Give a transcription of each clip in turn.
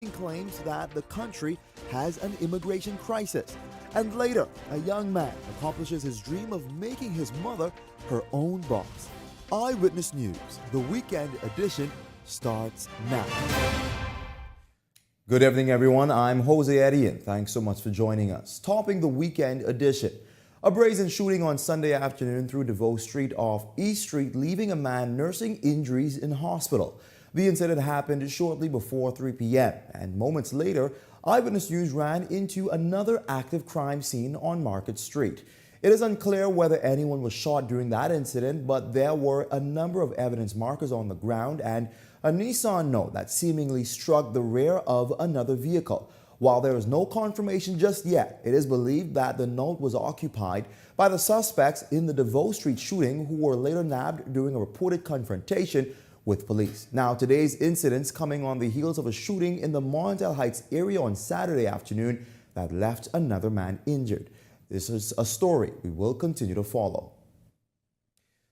claims that the country has an immigration crisis. And later, a young man accomplishes his dream of making his mother her own boss. Eyewitness News, the weekend edition, starts now. Good evening, everyone. I'm Jose Edian. Thanks so much for joining us. Topping the weekend edition, a brazen shooting on Sunday afternoon through DeVoe Street off East Street, leaving a man nursing injuries in hospital. The incident happened shortly before 3 p.m. and moments later, Eyewitness News ran into another active crime scene on Market Street. It is unclear whether anyone was shot during that incident, but there were a number of evidence markers on the ground and a Nissan note that seemingly struck the rear of another vehicle. While there is no confirmation just yet, it is believed that the note was occupied by the suspects in the DeVoe Street shooting, who were later nabbed during a reported confrontation with police. Now, today's incidents coming on the heels of a shooting in the Montel Heights area on Saturday afternoon that left another man injured. This is a story we will continue to follow.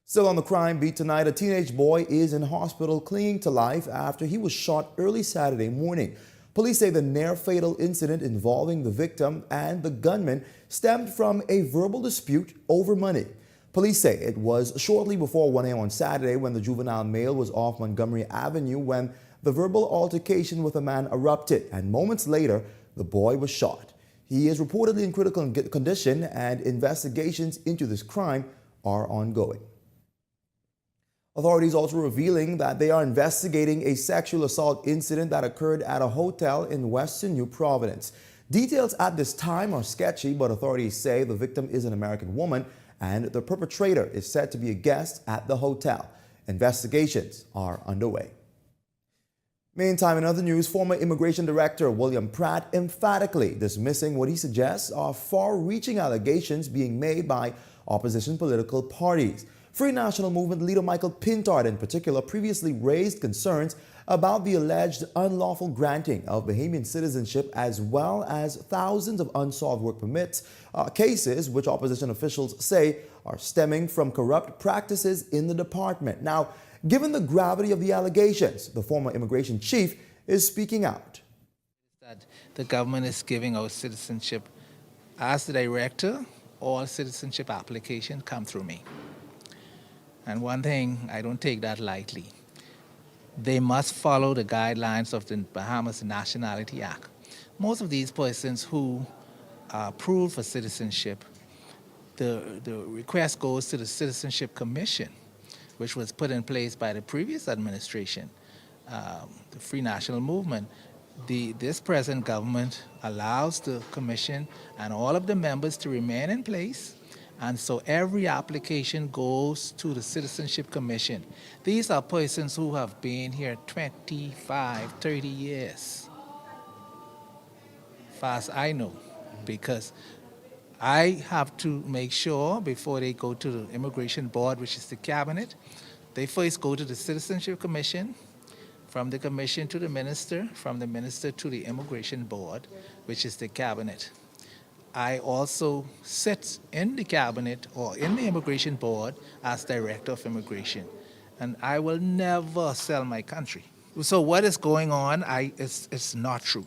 Still on the crime beat tonight, a teenage boy is in hospital clinging to life after he was shot early Saturday morning. Police say the near-fatal incident involving the victim and the gunman stemmed from a verbal dispute over money. Police say it was shortly before 1 a.m. on Saturday when the juvenile male was off Montgomery Avenue when the verbal altercation with a man erupted, and moments later, the boy was shot. He is reportedly in critical condition, and investigations into this crime are ongoing. Authorities also revealing that they are investigating a sexual assault incident that occurred at a hotel in Western New Providence. Details at this time are sketchy, but authorities say the victim is an American woman and the perpetrator is said to be a guest at the hotel. Investigations are underway. Meantime, in other news, former Immigration Director William Pratt emphatically dismissing what he suggests are far-reaching allegations being made by opposition political parties. Free National Movement leader Michael Pintard in particular previously raised concerns about the alleged unlawful granting of Bahamian citizenship, as well as thousands of unsolved work permits cases which opposition officials say are stemming from corrupt practices in the department. Now, given the gravity of the allegations, the former immigration chief is speaking out. That the government is giving out citizenship. As the director, all citizenship applications come through me. And one thing, I don't take that lightly. They must follow the guidelines of the Bahamas Nationality Act. Most of these persons who are approved for citizenship, the request goes to the Citizenship Commission, which was put in place by the previous administration, the Free National Movement. This present government allows the commission and all of the members to remain in place. And so every application goes to the Citizenship Commission. These are persons who have been here 25, 30 years, far as I know, because I have to make sure before they go to the Immigration Board, which is the cabinet, they first go to the Citizenship Commission, from the commission to the minister, from the minister to the Immigration Board, which is the cabinet. I also sit in the cabinet or in the Immigration Board as Director of Immigration, and I will never sell my country. So what is going on, it's not true.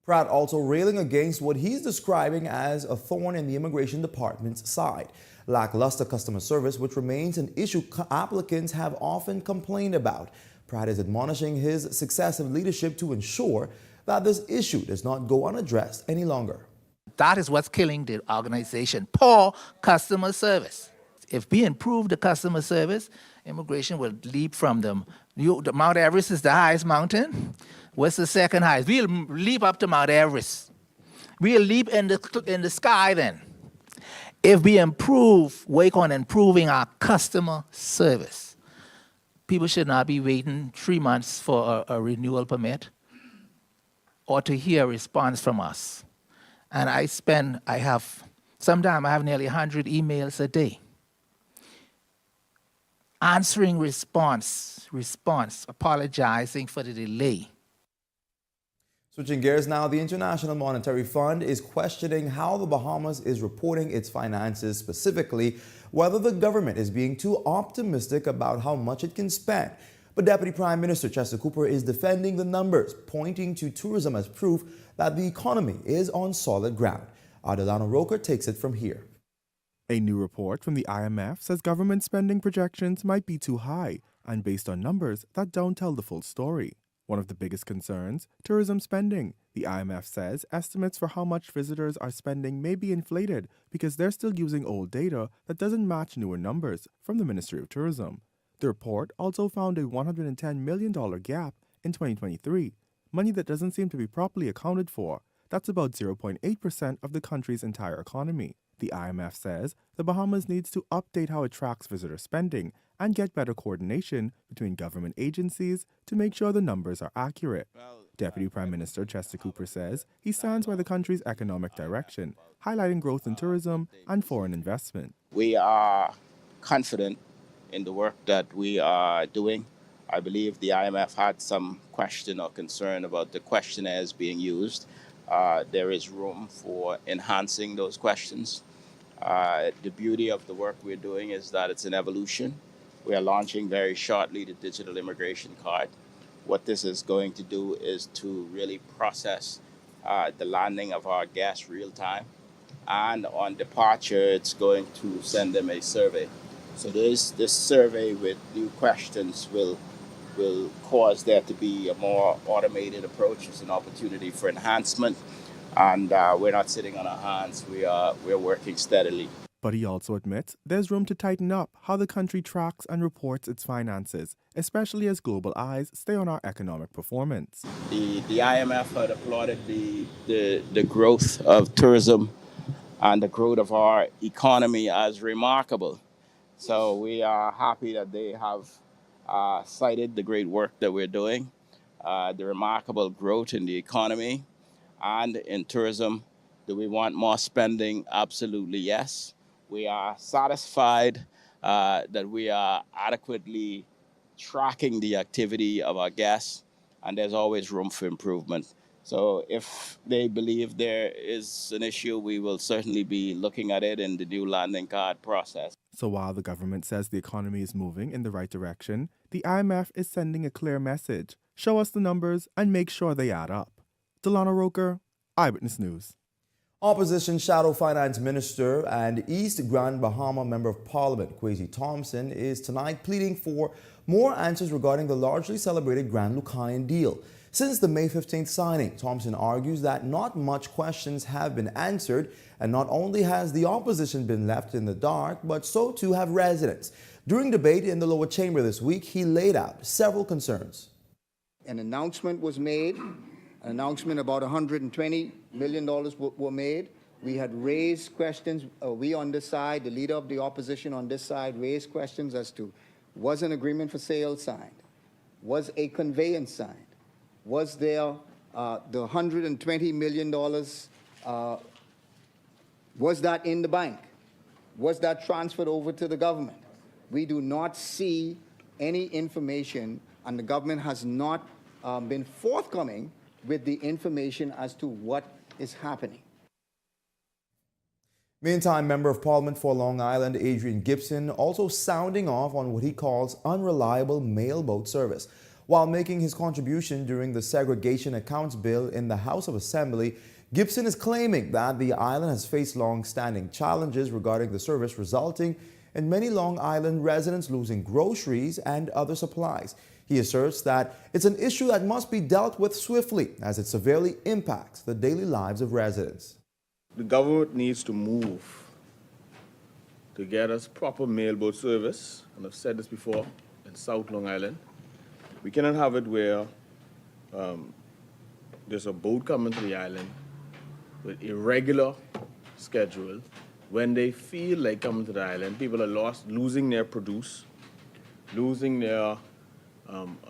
Pratt also railing against what he's describing as a thorn in the immigration department's side: lackluster customer service, which remains an issue applicants have often complained about. Pratt is admonishing his successive leadership to ensure that this issue does not go unaddressed any longer. That is what's killing the organization, poor customer service. If we improve the customer service, immigration will leap from them. The Mount Everest is the highest mountain. What's the second highest? We'll leap up to Mount Everest. We'll leap in the sky then. If we work on improving our customer service, people should not be waiting 3 months for a renewal permit or to hear a response from us. And sometimes I have nearly 100 emails a day. Answering response, apologizing for the delay. Switching gears now, the International Monetary Fund is questioning how the Bahamas is reporting its finances, specifically whether the government is being too optimistic about how much it can spend. But Deputy Prime Minister Chester Cooper is defending the numbers, pointing to tourism as proof that the economy is on solid ground. Adelano Roker takes it from here. A new report from the IMF says government spending projections might be too high and based on numbers that don't tell the full story. One of the biggest concerns, tourism spending. The IMF says estimates for how much visitors are spending may be inflated because they're still using old data that doesn't match newer numbers from the Ministry of Tourism. The report also found a $110 million gap in 2023, money that doesn't seem to be properly accounted for. That's about 0.8% of the country's entire economy. The IMF says the Bahamas needs to update how it tracks visitor spending and get better coordination between government agencies to make sure the numbers are accurate. Deputy Prime Minister Chester Cooper says he stands by the country's economic direction, highlighting growth in tourism and foreign investment. We are confident in the work that we are doing. I believe the IMF had some question or concern about the questionnaires being used. There is room for enhancing those questions. The beauty of the work we're doing is that it's an evolution. We are launching very shortly the digital immigration card. What this is going to do is to really process the landing of our guests real time. And on departure, it's going to send them a survey. So this survey with new questions will cause there to be a more automated approach. It's an opportunity for enhancement. And we're not sitting on our hands. We're working steadily. But he also admits there's room to tighten up how the country tracks and reports its finances, especially as global eyes stay on our economic performance. The IMF had applauded the growth of tourism and the growth of our economy as remarkable. So we are happy that they have cited the great work that we're doing, the remarkable growth in the economy and in tourism. Do we want more spending? Absolutely, yes. We are satisfied that we are adequately tracking the activity of our guests, and there's always room for improvement. So if they believe there is an issue, we will certainly be looking at it in the new landing card process. So while the government says the economy is moving in the right direction, the IMF is sending a clear message. Show us the numbers and make sure they add up. Delano Roker, Eyewitness News. Opposition Shadow Finance Minister and East Grand Bahama Member of Parliament Kwesi Thompson is tonight pleading for more answers regarding the largely celebrated Grand Lucayan deal. Since the May 15th signing, Thompson argues that not much questions have been answered, and not only has the opposition been left in the dark, but so too have residents. During debate in the lower chamber this week, he laid out several concerns. An announcement was made. An announcement about $120 million were made. We had raised questions. We on this side, the leader of the opposition on this side, raised questions as to, was an agreement for sale signed? Was a conveyance signed? Was there the $120 million, was that in the bank? Was that transferred over to the government? We do not see any information, and the government has not been forthcoming with the information as to what is happening. Meantime, Member of Parliament for Long Island Adrian Gibson also sounding off on what he calls unreliable mail boat service. While making his contribution during the segregation accounts bill in the House of Assembly, Gibson is claiming that the island has faced long-standing challenges regarding the service, resulting in many Long Island residents losing groceries and other supplies. He asserts that it's an issue that must be dealt with swiftly as it severely impacts the daily lives of residents. The government needs to move to get us proper mailboat service, and I've said this before, in South Long Island. We cannot have it where there's a boat coming to the island with irregular schedule. When they feel like coming to the island, people are losing their produce, losing their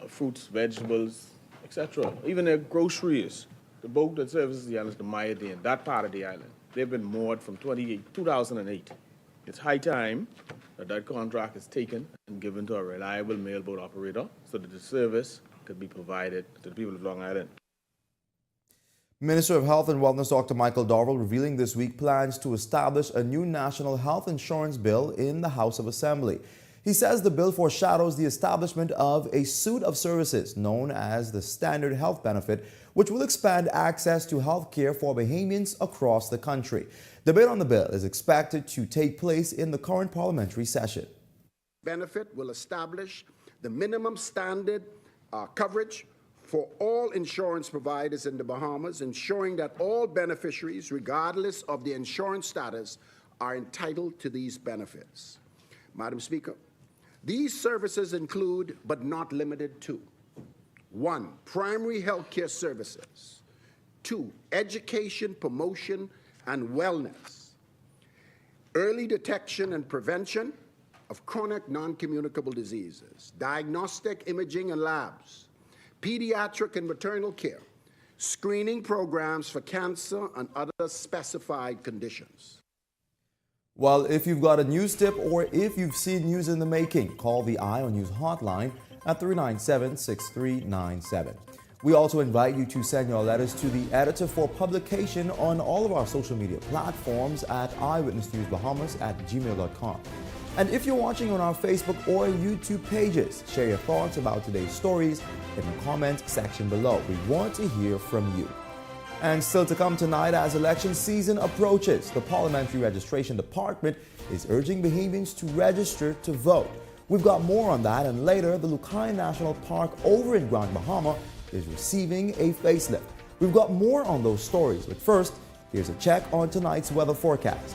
fruits, vegetables, etc. Even their groceries. The boat that services the island is the Maya Dane, that part of the island. They've been moored from 2008. It's high time that contract is taken and given to a reliable mailboat operator so that the service could be provided to the people of Long Island. Minister of Health and Wellness Dr. Michael Dorval revealing this week plans to establish a new national health insurance bill in the House of Assembly. He says the bill foreshadows the establishment of a suite of services known as the Standard Health Benefit, which will expand access to health care for Bahamians across the country. Debate on the bill is expected to take place in the current parliamentary session. Benefit will establish the minimum standard coverage for all insurance providers in the Bahamas, ensuring that all beneficiaries, regardless of their insurance status, are entitled to these benefits. Madam Speaker, these services include, but not limited to, 1, primary health care services, 2, education, promotion, and wellness, early detection and prevention of chronic non-communicable diseases, diagnostic imaging and labs, pediatric and maternal care, screening programs for cancer and other specified conditions. Well, if you've got a news tip or if you've seen news in the making, call the Eye on News hotline at 397-6397. We also invite you to send your letters to the editor for publication on all of our social media platforms at eyewitnessnewsbahamas@gmail.com. And if you're watching on our Facebook or YouTube pages, share your thoughts about today's stories in the comment section below. We want to hear from you. And still to come tonight, as election season approaches, the Parliamentary Registration Department is urging Bahamians to register to vote. We've got more on that, and later, the Lucayan National Park over in Grand Bahama is receiving a facelift. We've got more on those stories, but first, here's a check on tonight's weather forecast.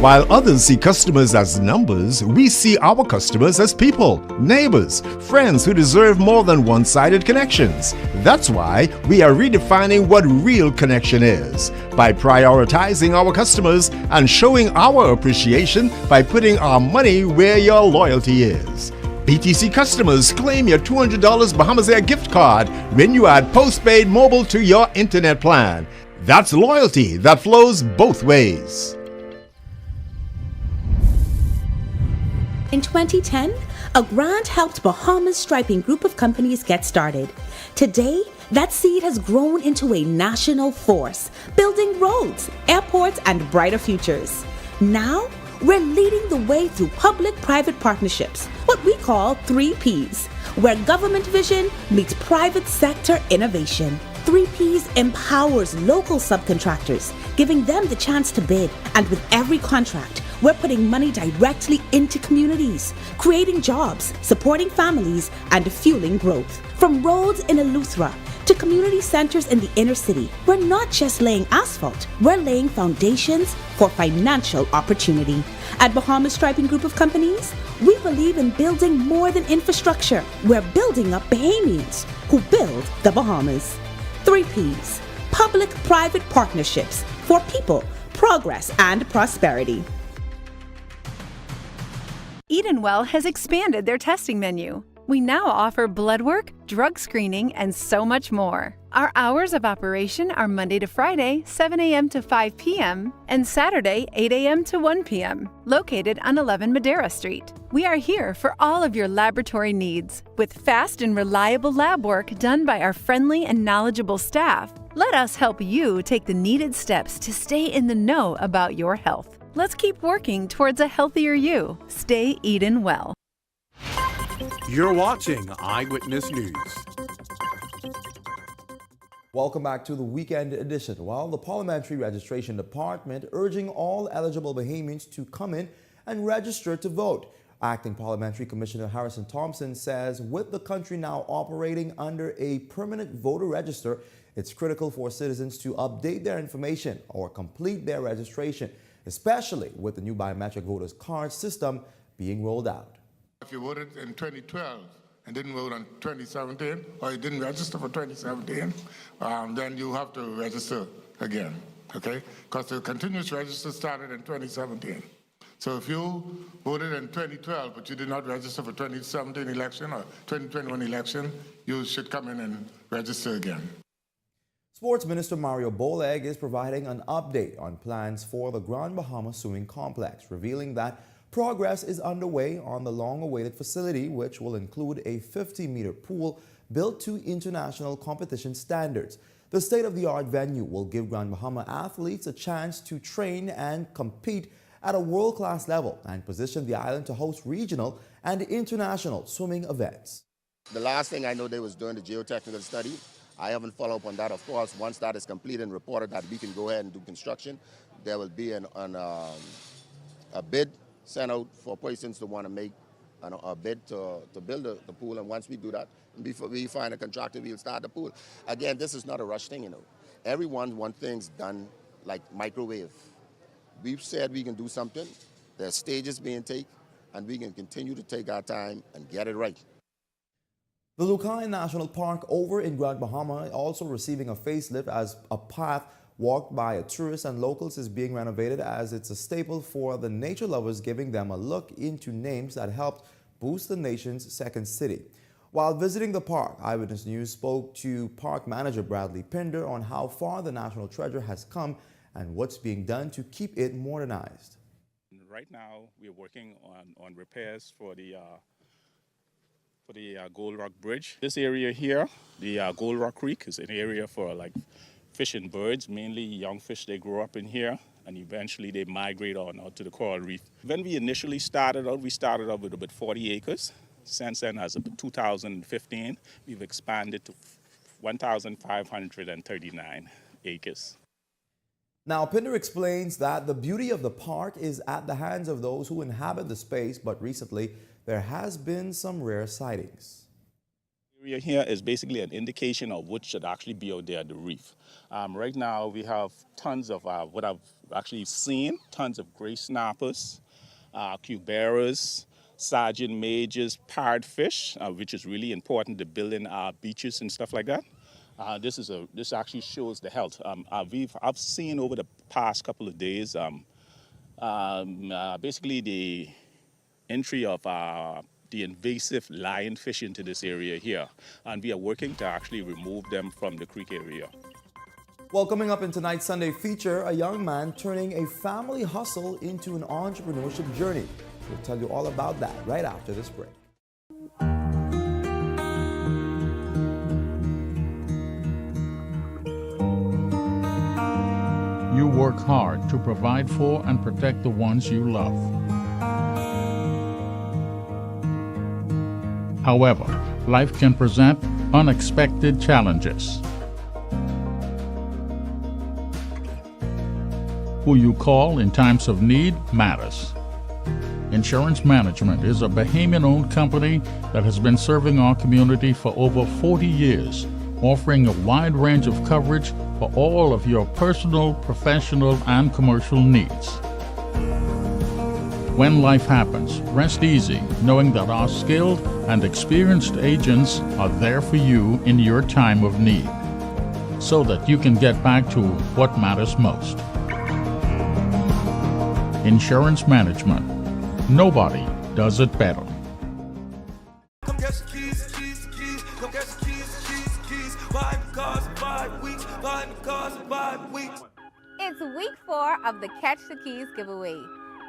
While others see customers as numbers, we see our customers as people, neighbors, friends who deserve more than one-sided connections. That's why we are redefining what real connection is, by prioritizing our customers and showing our appreciation by putting our money where your loyalty is. BTC customers, claim your $200 Bahamas Air gift card when you add postpaid mobile to your internet plan. That's loyalty that flows both ways. In 2010, a grant helped Bahamas striping group of companies get started. Today, that seed has grown into a national force, building roads, airports, and brighter futures. Now, we're leading the way through public-private partnerships, what we call 3Ps, where government vision meets private sector innovation. 3Ps empowers local subcontractors, giving them the chance to bid. And with every contract, we're putting money directly into communities, creating jobs, supporting families, and fueling growth. From roads in Eleuthera to community centers in the inner city, we're not just laying asphalt, we're laying foundations for financial opportunity. At Bahamas Striping Group of Companies, we believe in building more than infrastructure. We're building up Bahamians who build the Bahamas. 3Ps, public-private partnerships for people, progress, and prosperity. Edenwell has expanded their testing menu. We now offer blood work, drug screening, and so much more. Our hours of operation are Monday to Friday, 7 a.m. to 5 p.m., and Saturday, 8 a.m. to 1 p.m., located on 11 Madeira Street. We are here for all of your laboratory needs, with fast and reliable lab work done by our friendly and knowledgeable staff. Let us help you take the needed steps to stay in the know about your health. Let's keep working towards a healthier you. Stay Eden well. You're watching Eyewitness News. Welcome back to the weekend edition. While the Parliamentary Registration Department urging all eligible Bahamians to come in and register to vote. Acting Parliamentary Commissioner Harrison Thompson says with the country now operating under a permanent voter register, it's critical for citizens to update their information or complete their registration, especially with the new biometric voters card system being rolled out. If you voted in 2012 and didn't vote in 2017, or you didn't register for 2017, then you have to register again, okay? Because the continuous register started in 2017. So if you voted in 2012, but you did not register for 2017 election or 2021 election, you should come in and register again. Sports Minister Mario Boleg is providing an update on plans for the Grand Bahamas Swimming Complex, revealing that progress is underway on the long-awaited facility, which will include a 50-meter pool built to international competition standards. The state-of-the-art venue will give Grand Bahama athletes a chance to train and compete at a world-class level and position the island to host regional and international swimming events. The last thing I know they was doing the geotechnical study. I haven't followed up on that. Of course, once that is completed and reported that we can go ahead and do construction, there will be a bid sent out for persons to want to make a bid to build the pool. And once we do that, before we find a contractor, we'll start the pool. Again, this is not a rush thing, you know. Everyone wants things done like microwave. We've said we can do something. There's stages being taken, and we can continue to take our time and get it right. The Lucayan National Park over in Grand Bahama also receiving a facelift as a path walked by tourists and locals is being renovated as it's a staple for the nature lovers, giving them a look into names that helped boost the nation's second city. While visiting the park, Eyewitness News spoke to park manager Bradley Pinder on how far the national treasure has come and what's being done to keep it modernized. Right now, we're working on repairs for the Gold Rock Bridge. This area here, the Gold Rock Creek, is an area for like fish and birds, mainly young fish. They grow up in here and eventually they migrate on out to the coral reef. When we initially started out, we started out with about 40 acres. Since then, as of 2015, we've expanded to 1,539 acres. Now, Pinder explains that the beauty of the park is at the hands of those who inhabit the space, but recently there has been some rare sightings. The area here is basically an indication of what should actually be out there at the reef. Right now, we have tons of what I've actually seen, tons of gray snappers, cuberas, sergeant majors, parrotfish, which is really important to building our beaches and stuff like that. This actually shows the health. I've seen over the past couple of days, basically the entry of the invasive lionfish into this area here, and we are working to actually remove them from the creek area. Well, coming up in tonight's Sunday feature, a young man turning a family hustle into an entrepreneurship journey. We'll tell you all about that right after this break. You work hard to provide for and protect the ones you love. However, life can present unexpected challenges. Who you call in times of need matters. Insurance Management is a Bahamian-owned company that has been serving our community for over 40 years, offering a wide range of coverage for all of your personal, professional, and commercial needs. When life happens, rest easy knowing that our skilled and experienced agents are there for you in your time of need, so that you can get back to what matters most. Insurance Management. Nobody does it better. Come get your keys, keys, keys. Come get your keys, keys, keys. Buy me cars in 5 weeks. Buy me cars in 5 weeks. It's week 4 of the Catch the Keys giveaway.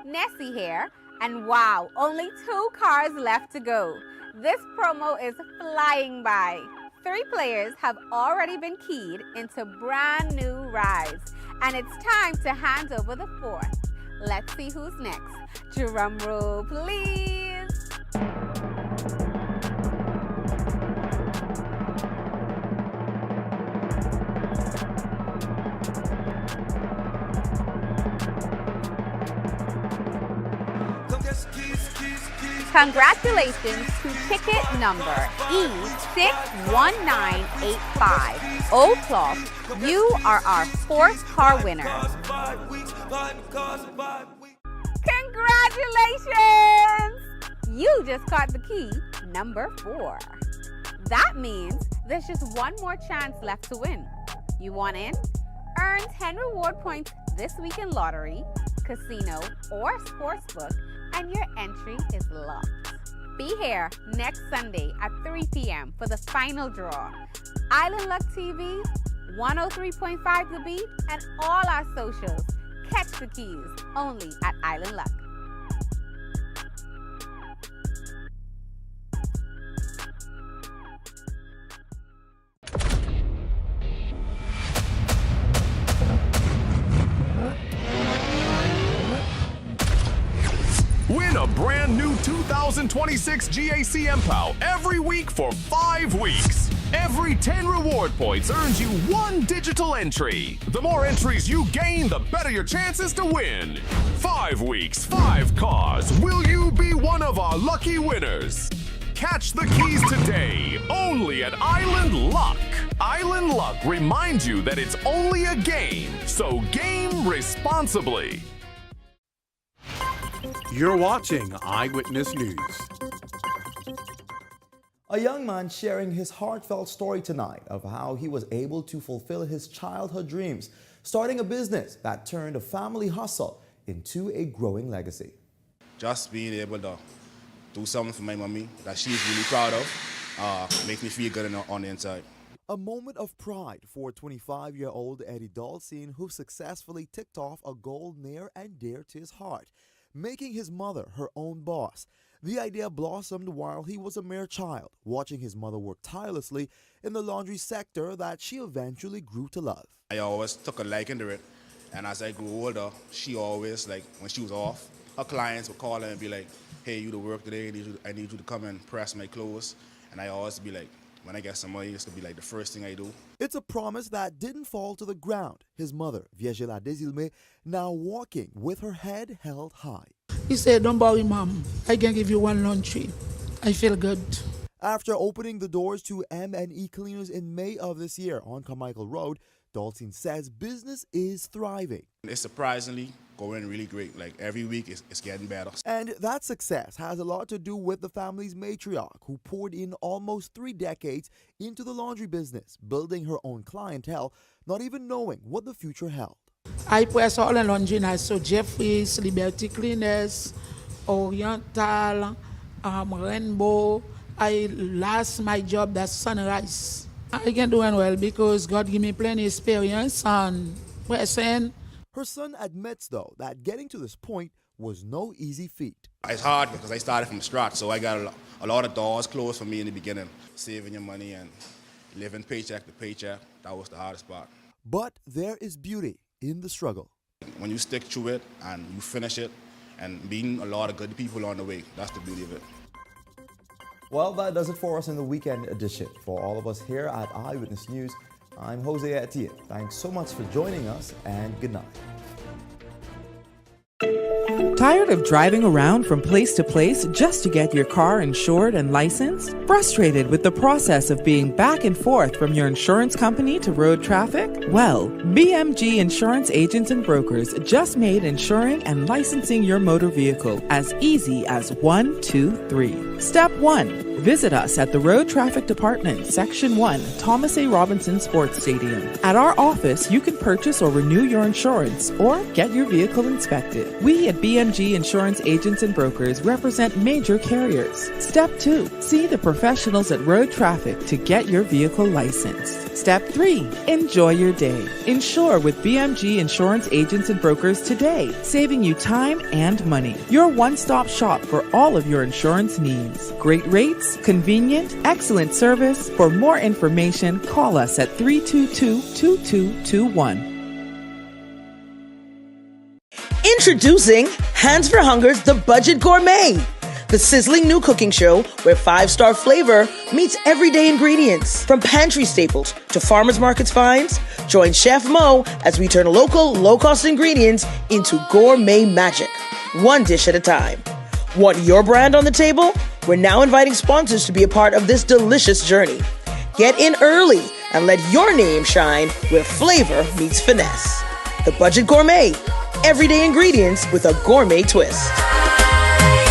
Nessie here, and wow, only 2 cars left to go. This promo is flying by. 3 players have already been keyed into brand new rides, and it's time to hand over the 4th. Let's see who's next. Drum roll, please. Congratulations to ticket number E61985. O+, you are our 4th car winner. Congratulations! You just caught the key number 4. That means there's just one more chance left to win. You want in? Earn 10 reward points this week in lottery, casino, or sportsbook, and your entry is locked. Be here next Sunday at 3 p.m. for the final draw. Island Luck TV, 103.5 The Beat, and all our socials. Catch the keys only at Island Luck. Win a brand new 2026 GAC MPOW every week for 5 weeks. Every 10 reward points earns you 1 digital entry. The more entries you gain, the better your chances to win. 5 weeks, 5 cars. Will you be one of our lucky winners? Catch the keys today, only at Island Luck. Island Luck reminds you that it's only a game, so game responsibly. You're watching Eyewitness News. A young man sharing his heartfelt story tonight of how he was able to fulfill his childhood dreams, starting a business that turned a family hustle into a growing legacy. Just being able to do something for my mommy that she's really proud of makes me feel good on the inside. A moment of pride for 25-year-old Eddie Dalcin, who successfully ticked off a goal near and dear to his heart, making his mother her own boss. The idea blossomed while he was a mere child, watching his mother work tirelessly in the laundry sector that she eventually grew to love. I always took a liking to it, and as I grew older, she always, like, when she was off, her clients would call her and be like, hey, you to work today, I need you to come and press my clothes. And I always be like, when I get some money, it's going to be like the first thing I do. It's a promise that didn't fall to the ground. His mother, Viegela Desilme, now walking with her head held high. He said, don't worry, Mom. I can give you 1 laundry. I feel good. After opening the doors to M&E Cleaners in May of this year on Carmichael Road, Dalcin says business is thriving. It's surprisingly going really great. Like every week it's getting better. And that success has a lot to do with the family's matriarch, who poured in almost 3 decades into the laundry business, building her own clientele, not even knowing what the future held. I press all the laundry now, so Jeffries, Liberty Cleaners, Oriental, Rainbow. I lost my job, that's Sunrise. I can do well because God give me plenty experience and pressing. Her son admits, though, that getting to this point was no easy feat. It's hard because I started from scratch, so I got a lot of doors closed for me in the beginning. Saving your money and living paycheck to paycheck, that was the hardest part. But there is beauty in the struggle. When you stick to it and you finish it and meeting a lot of good people on the way, that's the beauty of it. Well, that does it for us in the weekend edition. For all of us here at Eyewitness News, I'm Jose Etienne. Thanks so much for joining us, and good night. Tired of driving around from place to place just to get your car insured and licensed? Frustrated with the process of being back and forth from your insurance company to road traffic? Well, BMG Insurance Agents and Brokers just made insuring and licensing your motor vehicle as easy as 1, 2, 3. Step 1. Visit us at the Road Traffic Department, Section 1, Thomas A. Robinson Sports Stadium. At our office, you can purchase or renew your insurance or get your vehicle inspected. We at BMG Insurance Agents and Brokers represent major carriers. Step 2. See the professionals at Road Traffic to get your vehicle licensed. Step 3. Enjoy your day. Insure with BMG Insurance Agents and Brokers today, saving you time and money. Your one-stop shop for all of your insurance needs. Great rates, convenient, excellent service. For more information, call us at 322-2221. Introducing Hands for Hunger's The Budget Gourmet, the sizzling new cooking show where 5-star flavor meets everyday ingredients. From pantry staples to farmers markets finds, join Chef Mo as we turn local, low-cost ingredients into gourmet magic, one dish at a time. Want your brand on the table? We're now inviting sponsors to be a part of this delicious journey. Get in early and let your name shine where flavor meets finesse. The Budget Gourmet. Everyday ingredients with a gourmet twist.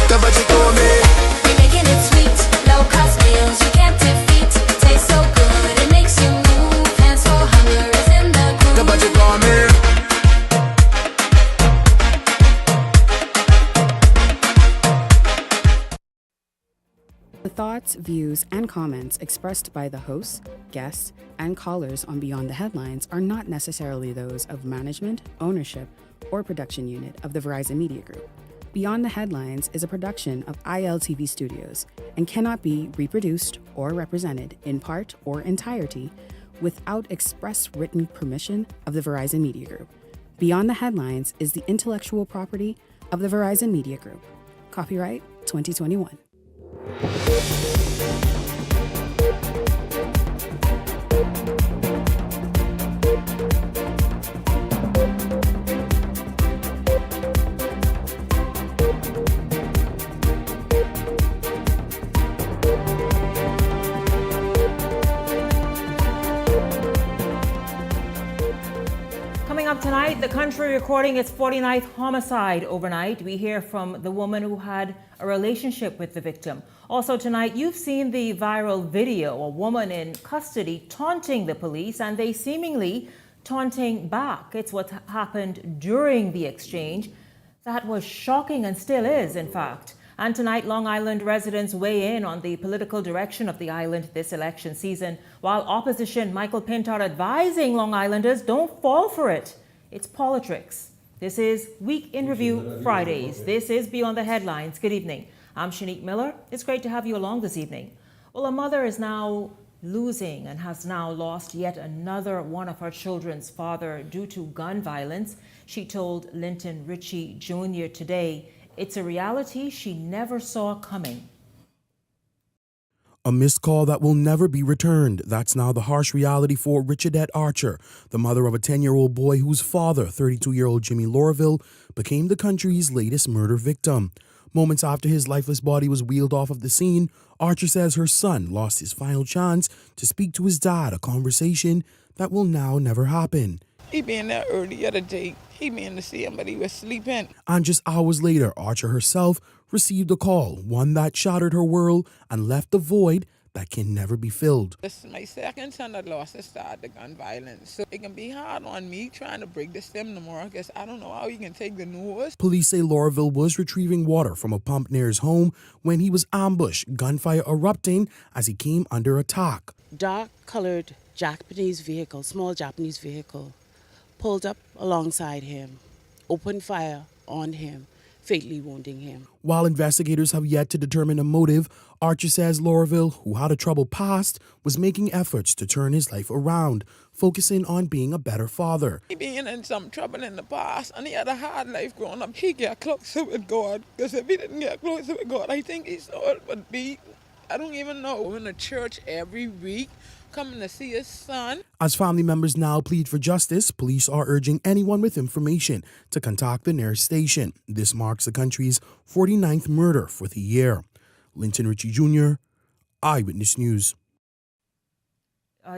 The Budget Gourmet. We're making it sweet, low cost meals you can't defeat. Tastes so good, it makes you move. Hands for Hunger is in the groove. The Budget Gourmet. thoughts, views, and comments expressed by the hosts, guests, and callers on Beyond the Headlines are not necessarily those of management, ownership, or production unit of the Verizon Media Group. Beyond the Headlines is a production of ILTV Studios and cannot be reproduced or represented in part or entirety without express written permission of the Verizon Media Group. Beyond the Headlines is the intellectual property of the Verizon Media Group. Copyright 2021. Coming up tonight, the country recording its 49th homicide overnight. We hear from the woman who had a relationship with the victim. Also tonight, you've seen the viral video, a woman in custody taunting the police and they seemingly taunting back. It's what happened during the exchange. That was shocking and still is, in fact. And tonight, Long Island residents weigh in on the political direction of the island this election season, while opposition Michael Pintar advising Long Islanders don't fall for it. It's politics. This is Week in Review Fridays. This is Beyond the Headlines. Good evening. I'm Shanique Miller. It's great to have you along this evening. Well, a mother is now losing and has now lost yet another one of her children's father due to gun violence. She told Linton Ritchie Jr. today, it's a reality she never saw coming. A missed call that will never be returned. That's now the harsh reality for Richardette Archer, the mother of a 10-year-old boy whose father, 32-year-old Jimmy Lorville, became the country's latest murder victim. Moments after his lifeless body was wheeled off of the scene, Archer says her son lost his final chance to speak to his dad, a conversation that will now never happen. He been there early the other day. He been to see him, but he was sleeping. And just hours later, Archer herself received a call, one that shattered her world and left a void that can never be filled. This is my second son that lost his start to gun violence. So it can be hard on me trying to break the stem tomorrow because I don't know how he can take the news. Police say Lorville was retrieving water from a pump near his home when he was ambushed, gunfire erupting as he came under attack. Dark-colored Japanese vehicle, small Japanese vehicle, pulled up alongside him, opened fire on him, fatally wounding him. While investigators have yet to determine a motive, Archer says Lorville, who had a troubled past, was making efforts to turn his life around, focusing on being a better father. He been in some trouble in the past and he had a hard life growing up. He got closer with God because if he didn't get closer with God, I think he saw it would be, I don't even know, in the church every week, coming to see his son. As family members now plead for justice, police are urging anyone with information to contact the nearest station. This marks the country's 49th murder for the year. Linton Ritchie Jr., Eyewitness News.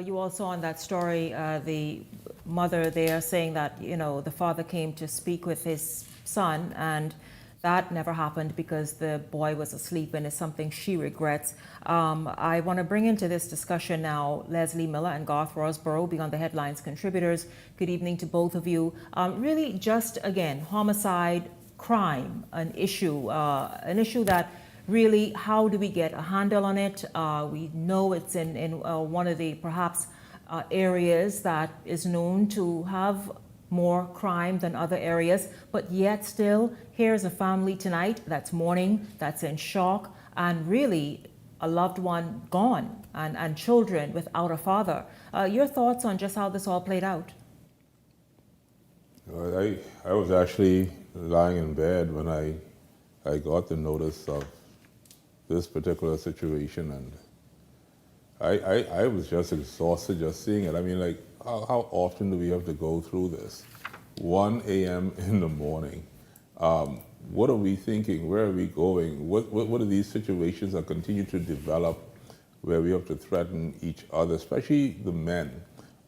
You also on that story, the mother there saying that, the father came to speak with his son and that never happened because the boy was asleep and is something she regrets. I want to bring into this discussion now Leslie Miller and Garth Rosborough, Beyond the Headlines contributors. Good evening to both of you. Really just, again, homicide, crime, an issue that really, how do we get a handle on it? We know it's in one of the perhaps areas that is known to have more crime than other areas, but yet still, here's a family tonight that's mourning, that's in shock, and really a loved one gone, and children without a father. Your thoughts on just how this all played out? I was actually lying in bed when I got the notice of this particular situation, and I was just exhausted just seeing it. I mean, like, how often do we have to go through this? 1 a.m. in the morning. What are we thinking? Where are we going? What are these situations that continue to develop where we have to threaten each other, especially the men?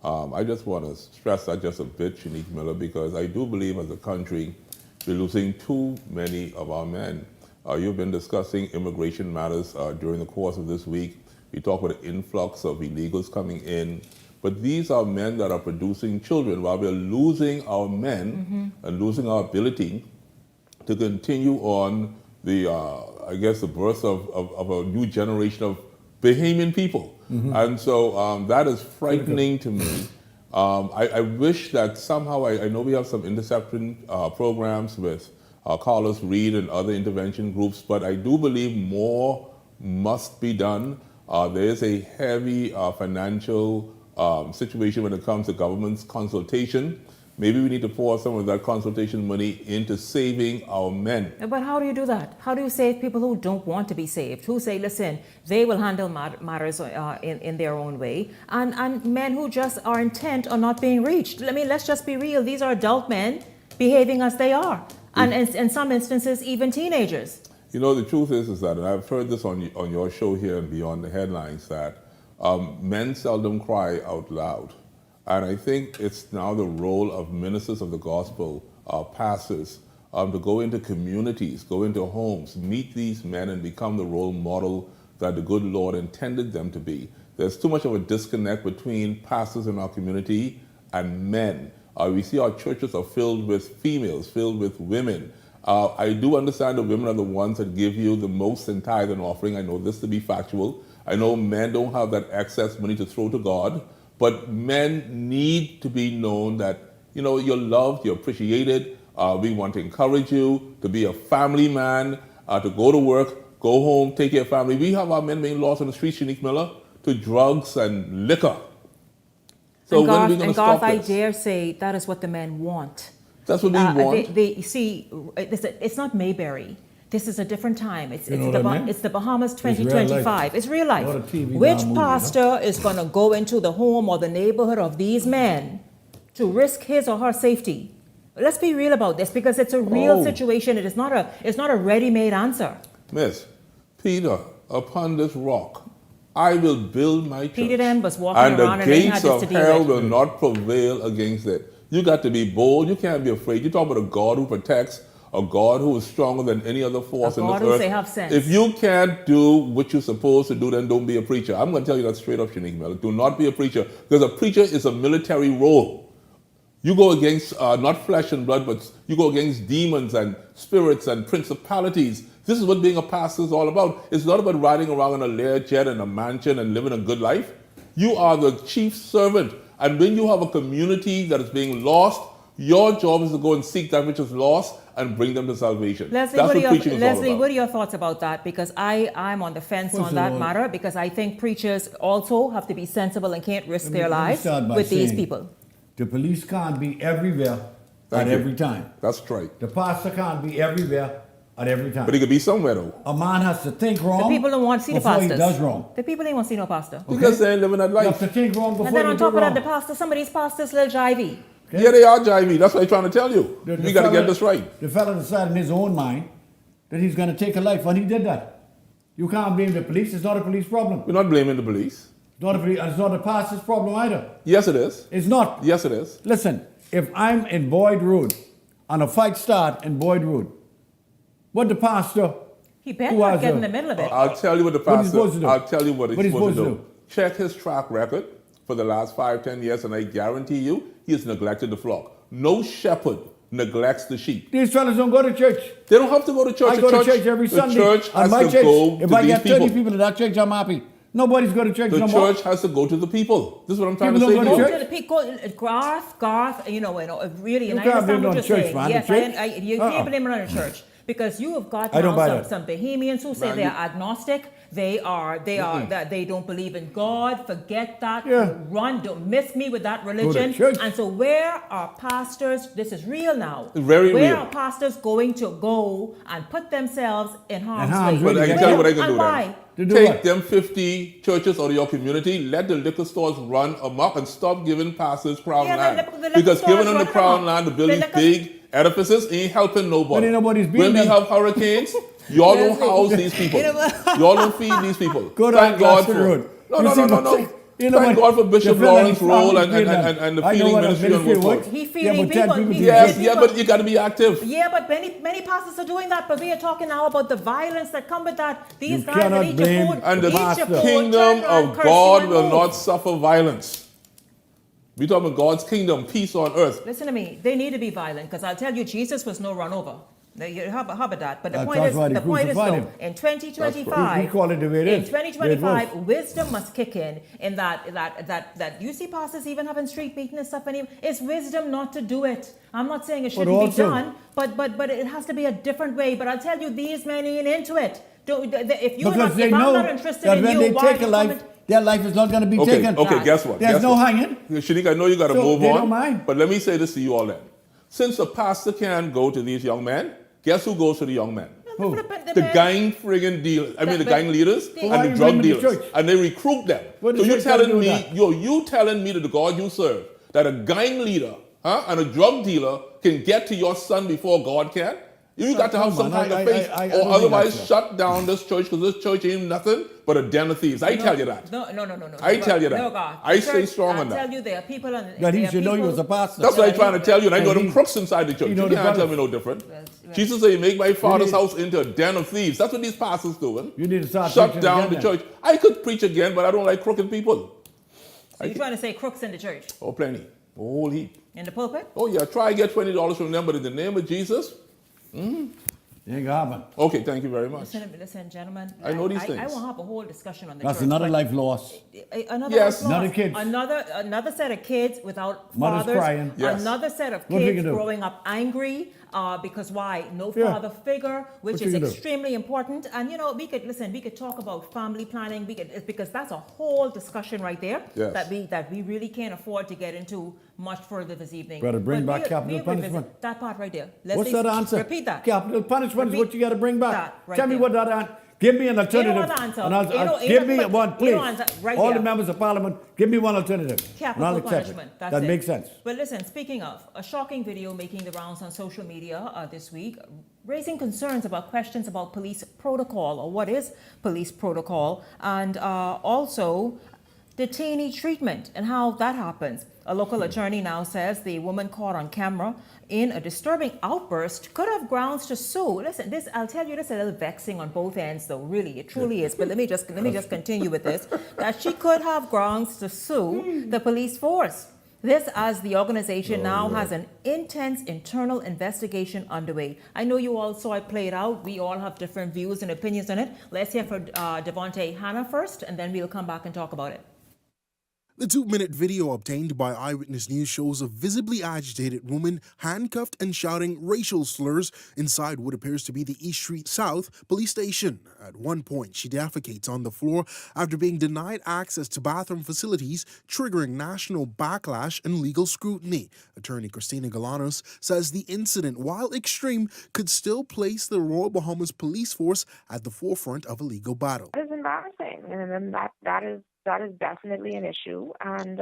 I just want to stress that just a bit, Shanique Miller, because I do believe as a country we're losing too many of our men. You've been discussing immigration matters during the course of this week. We talk about the influx of illegals coming in. But these are men that are producing children while we're losing our men and losing our ability to continue on the, the birth of a new generation of Bahamian people. And so that is frightening to me. I wish that somehow, I know we have some interception programs with Carlos Reed and other intervention groups, but I do believe more must be done. There is a heavy financial situation when it comes to government's consultation. Maybe we need to pour some of that consultation money into saving our men. But how do you do that? How do you save people who don't want to be saved, who say, listen, they will handle matters in their own way, and men who just are intent on not being reached? I mean, let's just be real. These are adult men behaving as they are, and in some instances, even teenagers. You know, the truth is that, and I've heard this on your show here and Beyond the Headlines, that men seldom cry out loud. And I think it's now the role of ministers of the gospel, pastors, to go into communities, go into homes, meet these men and become the role model that the good Lord intended them to be. There's too much of a disconnect between pastors in our community and men. We see our churches are filled with females, filled with women. I do understand the women are the ones that give you the most in tithe and offering. I know this to be factual. I know men don't have that excess money to throw to God. But men need to be known that, you know, you're loved, you're appreciated. We want to encourage you to be a family man, to go to work, go home, take care of family. We have our men being lost on the streets, Shanique Miller, to drugs and liquor. So when are we going to stop this? I dare say that is what the men want. That's what they want? They see, it's not Mayberry. This is a different time. It's the Bahamas 2025. It's real life. Which pastor is going to go into the home or the neighborhood of these men to risk his or her safety? Let's be real about this, because it's a real situation. It's not a ready-made answer. Miss, Peter, upon this rock, I will build my church. Peter then was walking around and the gates of hell will not prevail against it. You got to be bold. You can't be afraid. You talk about a God who protects, a God who is stronger than any other force in this earth. Have sense. If you can't do what you're supposed to do, then don't be a preacher. I'm going to tell you that straight up, Shanique Miller. Do not be a preacher, because a preacher is a military role. You go against not flesh and blood, but you go against demons and spirits and principalities. This is what being a pastor is all about. It's not about riding around in a Learjet and a mansion and living a good life. You are the chief servant. And when you have a community that is being lost, your job is to go and seek that which is lost and bring them to salvation. Leslie, what are your thoughts about that? Because I'm on the fence on that matter, because I think preachers also have to be sensible and can't risk their lives with these people. The police can't be everywhere at every time. That's right. The pastor can't be everywhere at every time. But he could be somewhere, though. A man has to think wrong. The people don't want to see the pastors. He does wrong. The people don't want to see no pastor. Okay? Because they ain't living that life. You have to think wrong before you do wrong. And then on top of that, the pastor, some of these pastors little jivey. Okay? Yeah, they are jivey. That's what I'm trying to tell you. We got to get this right. The fellow decided in his own mind that he's going to take a life when he did that. You can't blame the police. It's not a police problem. We're not blaming the police. It's not a pastor's problem either. Yes, it is. It's not. Yes, it is. Listen, if I'm in Boyd Road and a fight start in Boyd Road, what the pastor... He better not get in the middle of it. I'll tell you what the pastor... I'll tell you what he's supposed to do. Check his track record for the last 5-10 years, and I guarantee you, he has neglected the flock. No shepherd neglects the sheep. These fellas don't go to church. They don't have to go to church. I go to church every Sunday. The church has my to church, go if to I these get 30 people. people in that church, I'm happy. Nobody's going to church no more. The church has to go to the people. This is what I'm trying People to say don't to go you. to church. Garth, really, and I You can't understand blame what you're church, saying. man. Yes, you can't blame it on the church. Because you have got now some Bahamians who say they're agnostic. They don't believe in God. Forget that. Run. Don't miss me with that religion. And so where are pastors? This is real now. Very real. Where are pastors going to go and put themselves in harm's way? But I can tell you what I can do why? then. Take them 50 churches out of your community, let the liquor stores run amok, and stop giving pastors crown land. Because giving them the crown land to build these big edifices ain't helping nobody. Nobody's when we have hurricanes, y'all don't house these people. Y'all don't feed these people. Thank God for No. Thank God for Bishop Lawrence Roll and the feeding ministry on Woodford. He feeding people. Yes, but you got to be active. Yeah, but many pastors are doing that. But we are talking now about the violence that come with that. These guys cannot eat blame your food. And the eat your kingdom food, of God will not suffer violence. We talking about God's kingdom, peace on earth. Listen to me. They need to be violent, because I'll tell you, Jesus was no run over. How about that? But the That's point is, why they the point is, crucified though, him. in 2025, We call it the way it in is. 2025, wisdom must kick in that you see pastors even having street meeting and stuff. And it's wisdom not to do it. I'm not saying it shouldn't be done, but it has to be a different way. But I'll tell you, these men ain't into it. If Because I'm they know not interested that in when you, they why take are a you life, coming? their life is not going to be taken. Okay, guess what? There's Guess no what? hanging. Shanique, I know you got to So move they on. don't mind. But let me say this to you all then. Since the pastor can't go to these young men, guess who goes to the young men? The gang friggin' dealers. The gang leaders and the drug dealers. And they recruit them. So you telling me, you telling me that the God you serve, that a gang leader and a drug dealer can get to your son before God can? You got to have some kind of faith, or otherwise shut down this church, because this church ain't nothing but a den of thieves. I tell you that. No. I tell you that. No, God. I stay strong on that. I tell you, there are people on. That he should know he was a pastor. That's what I'm trying to tell you, and I know them crooks inside the church. You can't tell me no different. Jesus said, make my father's house into a den of thieves. That's what these pastors doing. You need to start shut down the church. I could preach again, but I don't like crooked people. So you're trying to say crooks in the church? Oh, plenty. A whole heap. In the pulpit? Oh, yeah. Try to get $20 from them, but in the name of Jesus, ain't gonna happen. Okay, thank you very much. Listen, gentlemen. I know these things. I won't have a whole discussion on the That's church, another life lost. Another kids. Another set of kids without Mothers fathers. crying. Yes. Another set of What we kids can do? growing up angry because why? No Yeah. father figure, which What is you can do? extremely important. And we could talk about family planning. Because that's a whole discussion right there Yes. that we really can't afford to get into much further this evening. Better bring But back capital we'll revisit punishment. that part right there. What's that answer? Repeat that. Capital punishment is what you got to bring back. that right Tell me there. what that answer. Give me an alternative. You know what answer. And I'll, You know- you give know- me one, you please. know answer right All there. the members of parliament, give me one alternative. and I'll Capital accept punishment. it. That's That it. makes sense. But listen, speaking of, a shocking video making the rounds on social media this week, raising concerns about questions about police protocol, or what is police protocol, and also detainee treatment and how that happens. A local attorney now says the woman caught on camera in a disturbing outburst could have grounds to sue. Listen, I'll tell you, this is a little vexing on both ends, though. Really, it truly is. But let me just continue with this. That she could have grounds to sue the police force. This, as the organization now has an intense internal investigation underway. I know you all saw it played out. We all have different views and opinions on it. Let's hear from Devontae Hannah first, and then we'll come back and talk about it. The 2-minute video obtained by Eyewitness News shows a visibly agitated woman handcuffed and shouting racial slurs inside what appears to be the East Street South police station. At one point, she defecates on the floor after being denied access to bathroom facilities, triggering national backlash and legal scrutiny. Attorney Christina Galanos says the incident, while extreme, could still place the Royal Bahamas Police Force at the forefront of a legal battle. It is embarrassing, and that is definitely an issue, and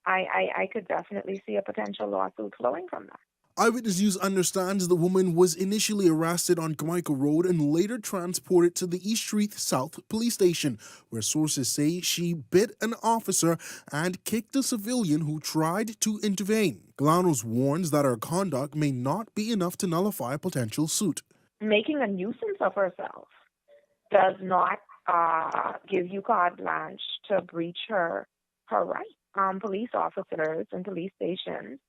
I could definitely see a potential lawsuit flowing from that. Eyewitness News understands the woman was initially arrested on Jamaica Road and later transported to the East Street South police station, where sources say she bit an officer and kicked a civilian who tried to intervene. Galanos warns that her conduct may not be enough to nullify a potential suit. Making a nuisance of herself does not give you carte blanche to breach her right. Police officers and police stations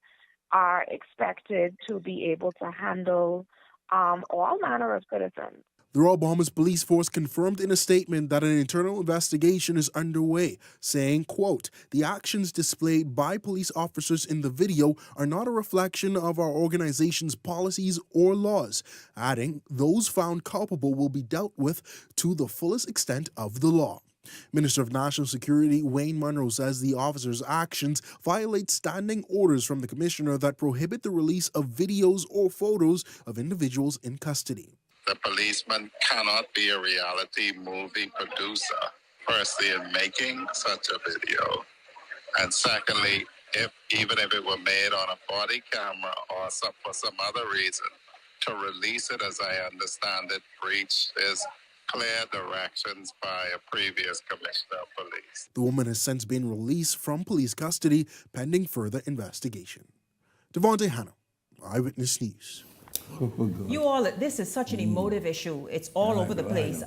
are expected to be able to handle all manner of citizens. The Royal Bahamas Police Force confirmed in a statement that an internal investigation is underway, saying, quote, "The actions displayed by police officers in the video are not a reflection of our organization's policies or laws," adding, "Those found culpable will be dealt with to the fullest extent of the law." Minister of National Security Wayne Munro says the officers' actions violate standing orders from the commissioner that prohibit the release of videos or photos of individuals in custody. The policeman cannot be a reality movie producer, firstly, in making such a video. And secondly, even if it were made on a body camera or for some other reason, to release it, as I understand it, breaches clear directions by a previous commissioner of police. The woman has since been released from police custody pending further investigation. Devontae Hannah, Eyewitness News. You all, this is such an emotive issue. It's all over the place.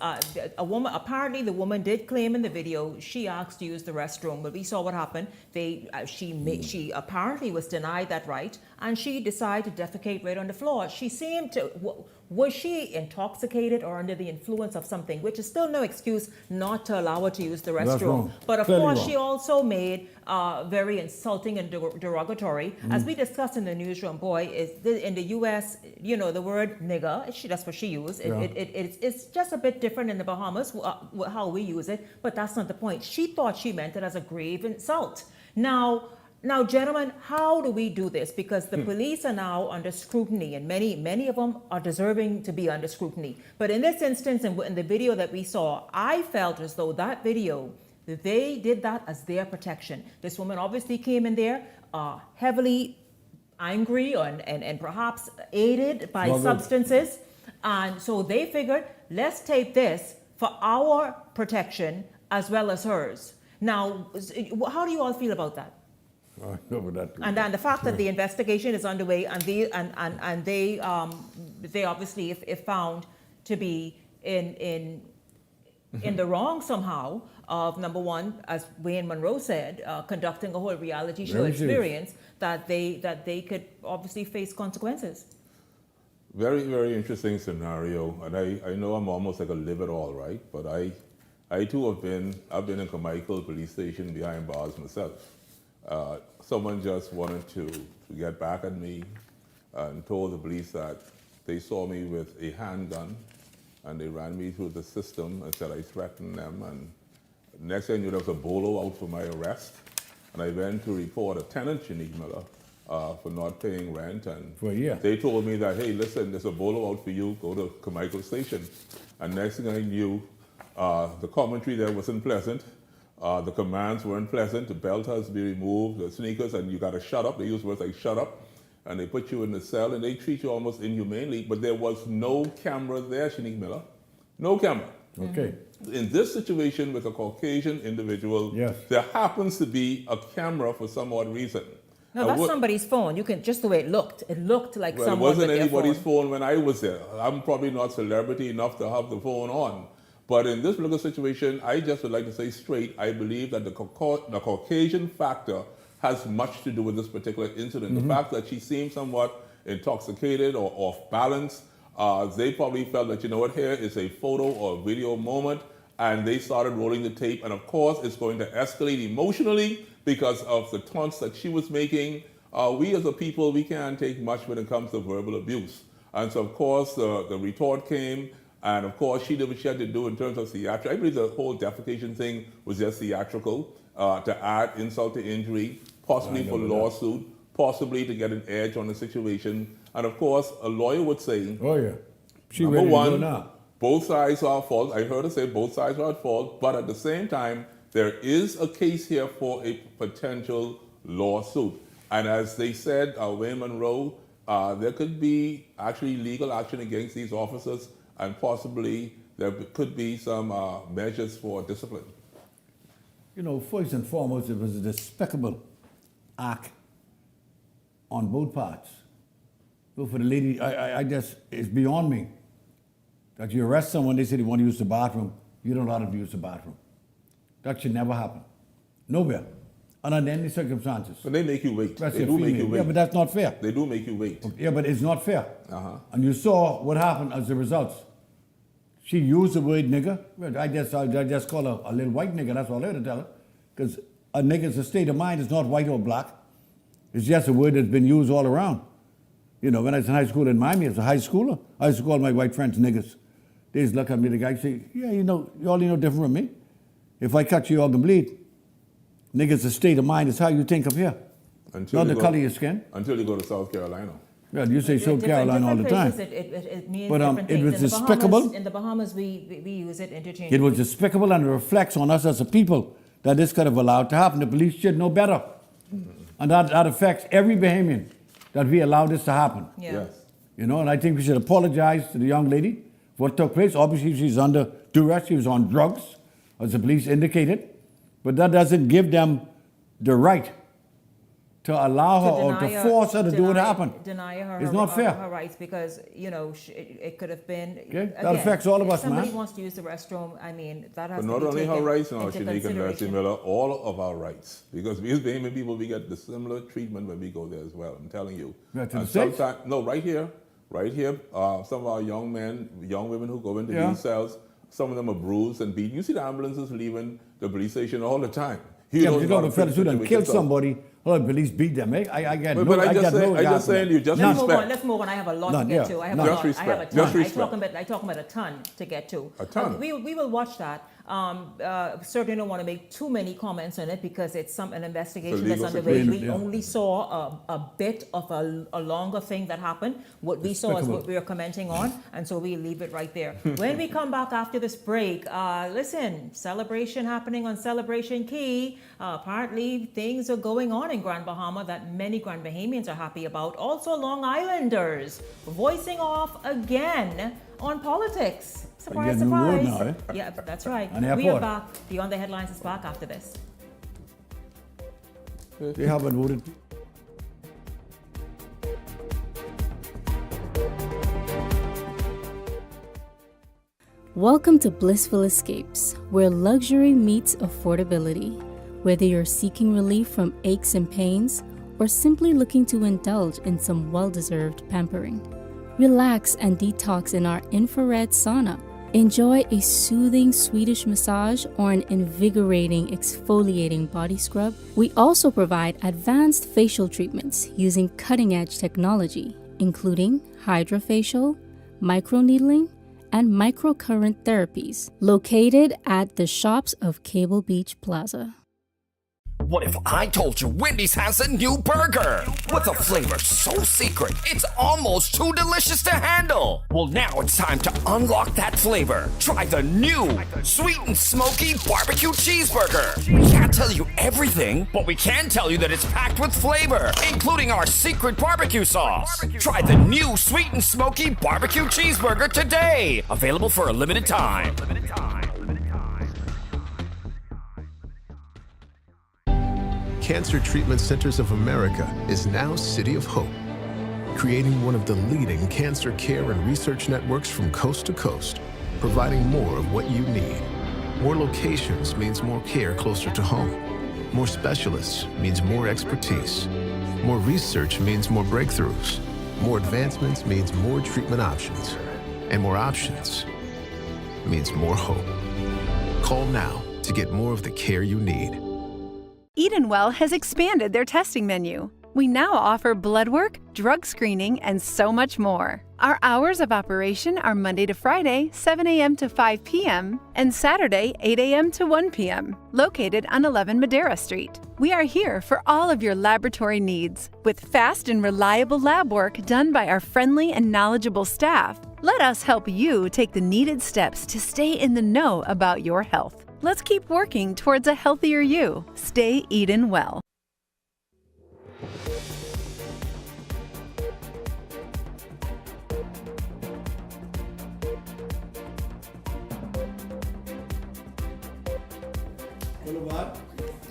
A woman, apparently the woman did claim in the video she asked to use the restroom, but we saw what happened. She apparently was denied that right, and she decided to defecate right on the floor. She seemed to, was she intoxicated or under the influence of something, which is still no excuse not to allow her to use the restroom. That's wrong. But of Clearly course, wrong. she also made very insulting and derogatory. As we discussed in the newsroom, boy, in the U.S., you know, the word nigger, that's what she used. It's just a bit different in the Bahamas, how we use it, but that's not the point. She thought she meant it as a grave insult. Now, gentlemen, how do we do this? Because the police are now under scrutiny, and many of them are deserving to be under scrutiny. But in this instance, in the video that we saw, I felt as though that video, they did that as their protection. This woman obviously came in there heavily angry and perhaps aided by substances. And so they figured, let's tape this for our protection as well as hers. Now, how do you all feel about that? And then the fact that the investigation is underway, and they obviously, if found to be in the wrong somehow of, number one, as Wayne Monroe said, conducting a whole reality show experience, that they could obviously face consequences. Very, very interesting scenario, and I know I'm almost like a live-it-all, right? But I too I've been in Carmichael Police Station behind bars myself. Someone just wanted to get back at me and told the police that they saw me with a handgun and they ran me through the system and said I threatened them. And next thing I knew, there was a bolo out for my arrest. And I went to report a tenant, Shanique Miller, for not paying rent. And for a year. They told me that, hey, listen, there's a bolo out for you, go to Carmichael Station. And next thing I knew, the commentary there wasn't pleasant. The commands weren't pleasant. The belt has to be removed, the sneakers, and you got to shut up. They use words like shut up. And they put you in the cell, and they treat you almost inhumanely. But there was no camera there, Shanique Miller. No camera. Okay. In this situation with a Caucasian individual, there happens to be a camera for some odd reason. No, that's somebody's phone. You can, just the way it looked like someone. It wasn't with anybody's their phone when I was there. I'm probably not celebrity enough to have the phone on. But in this particular situation, I just would like to say straight, I believe that the Caucasian factor has much to do with this particular incident. The fact that she seemed somewhat intoxicated or off balance, they probably felt that, you know what, here is a photo or a video moment, and they started rolling the tape. And of course, it's going to escalate emotionally because of the taunts that she was making. We as a people, we can't take much when it comes to verbal abuse. And so, of course, the retort came. And of course, she did what she had to do in terms of theatrical. I believe the whole defecation thing was just theatrical, to add insult to injury, possibly for lawsuit, possibly to get an edge on the situation. And of course, a lawyer would say, oh yeah, number one, both sides are at fault. I heard her say both sides are at fault, but at the same time, there is a case here for a potential lawsuit. And as they said, Wayne Monroe, there could be actually legal action against these officers, and possibly there could be some measures for discipline. You know, first and foremost, it was a despicable act on both parts. So for the lady, I just, it's beyond me that you arrest someone, they say they want to use the bathroom, you don't allow them to use the bathroom. That should never happen. Nowhere. Under any circumstances. But they make you wait. They do make you wait. Yeah, but that's not fair. They do make you wait. Yeah, but it's not fair. And you saw what happened as a result. She used the word nigger. I just call her a little white nigger. That's all I had to tell her. Because a nigger is a state of mind. It's not white or black. It's just a word that's been used all around. You know, when I was in high school in Miami, as a high schooler, I used to call my white friends niggers. They just look at me, the guy say, yeah, you know, you all know different from me. If I cut you, you're going to bleed. Niggas, a state of mind is how you think of here. Not the color of your skin. Until you go to South Carolina. Yeah, you say South Carolina all the time. It means but different it things. was despicable. In the Bahamas, we use it interchangeably. It was despicable, and it reflects on us as a people that this could have allowed to happen. The police should know better. And that affects every Bahamian that we allow this to happen. Yeah. Yes. You know, and I think we should apologize to the young lady for what took place. Obviously, she's under duress. She was on drugs, as the police indicated. But that doesn't give them the right to allow her or to force her to do what happened. Deny her It's her, not fair. her rights because, you know, it could have been. Okay? That affects all of us, if somebody man. wants to use the restroom, I mean, that has But to not be only taken her rights now, into Shanique and Mercy consideration. Miller, all of our rights. Because we as Bahamian people, we get the similar treatment when we go there as well. I'm telling you. Right to the And States? no, right here. Some of our young men, young women who go into Yeah. these cells, some of them are bruised and beaten. You see the ambulances leaving the police station all the time. Yeah, don't but you know got how a to fellas fix who the done situation. killed somebody. Oh, police beat them. I get But no. I I just get say- no I regard just for saying that. you just Let's respect. move on. I have a lot None, to get yeah. to. I have None. a Just lot. I have a respect. ton. Just respect. I talk about a ton to get to. A ton. We will watch that. Certainly don't want to make too many comments on it because it's an investigation that's legal underway. situation, We yeah. only saw a bit of a longer thing that happened. What we saw is Despicable. what we are commenting on, and so we leave it right there. When we come back after this break, listen, celebration happening on Celebration Key. Apparently, things are going on in Grand Bahama that many Grand Bahamians are happy about. Also, Long Islanders voicing off again on politics. Surprise, get a new road surprise. now, eh? Yeah, that's right. And We are airport. back. Beyond the Headlines is back after this. They haven't voted. Welcome to Blissful Escapes, where luxury meets affordability. Whether you're seeking relief from aches and pains or simply looking to indulge in some well-deserved pampering, relax and detox in our infrared sauna. Enjoy a soothing Swedish massage or an invigorating exfoliating body scrub. We also provide advanced facial treatments using cutting-edge technology, including hydrofacial, microneedling, and microcurrent therapies, located at the shops of Cable Beach Plaza. What if I told you Wendy's has a new burger with a flavor so secret it's almost too delicious to handle? Well, now it's time to unlock that flavor. Try the new sweet and smoky barbecue cheeseburger. We can't tell you everything, but we can tell you that it's packed with flavor, including our secret barbecue sauce. Try the new sweet and smoky barbecue cheeseburger today. Available for a limited time. Cancer Treatment Centers of America is now City of Hope, creating one of the leading cancer care and research networks from coast to coast, providing more of what you need. More locations means more care closer to home. More specialists means more expertise. More research means more breakthroughs. More advancements means more treatment options. And more options means more hope. Call now to get more of the care you need. Edenwell has expanded their testing menu. We now offer blood work, drug screening, and so much more. Our hours of operation are Monday to Friday, 7 a.m. to 5 p.m., and Saturday, 8 a.m. to 1 p.m., located on 11 Madera Street. We are here for all of your laboratory needs, with fast and reliable lab work done by our friendly and knowledgeable staff. Let us help you take the needed steps to stay in the know about your health. Let's keep working towards a healthier you. Stay Eden well.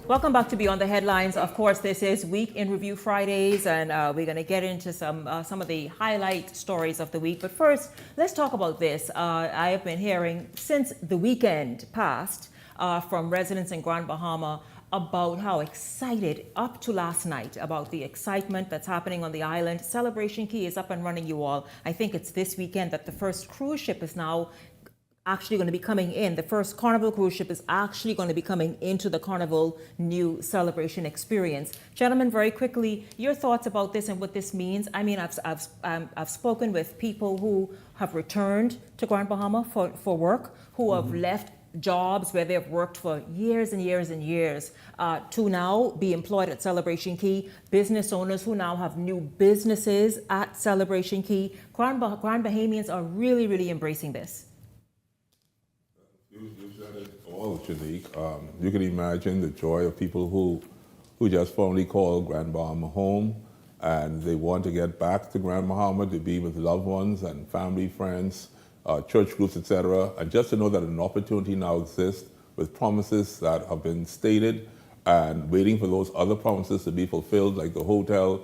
Welcome back to Beyond the Headlines. Of course, this is Week in Review Fridays, and we're going to get into some of the highlight stories of the week. But first, let's talk about this. I have been hearing since the weekend passed from residents in Grand Bahama about how excited, up to last night, about the excitement that's happening on the island. Celebration Key is up and running, you all. I think it's this weekend that the first cruise ship is now actually going to be coming in. The first Carnival cruise ship is actually going to be coming into the Carnival new celebration experience. Gentlemen, very quickly, your thoughts about this and what this means. I mean, I've spoken with people who have returned to Grand Bahama for work, who have left jobs where they've worked for years and years and years to now be employed at Celebration Key, business owners who now have new businesses at Celebration Key. Grand Bahamians are really, really embracing this. You said it all, Shanique. You can imagine the joy of people who just formally call Grand Bahama home, and they want to get back to Grand Bahama to be with loved ones and family, friends, church groups, etc. And just to know that an opportunity now exists with promises that have been stated and waiting for those other promises to be fulfilled, like the hotel.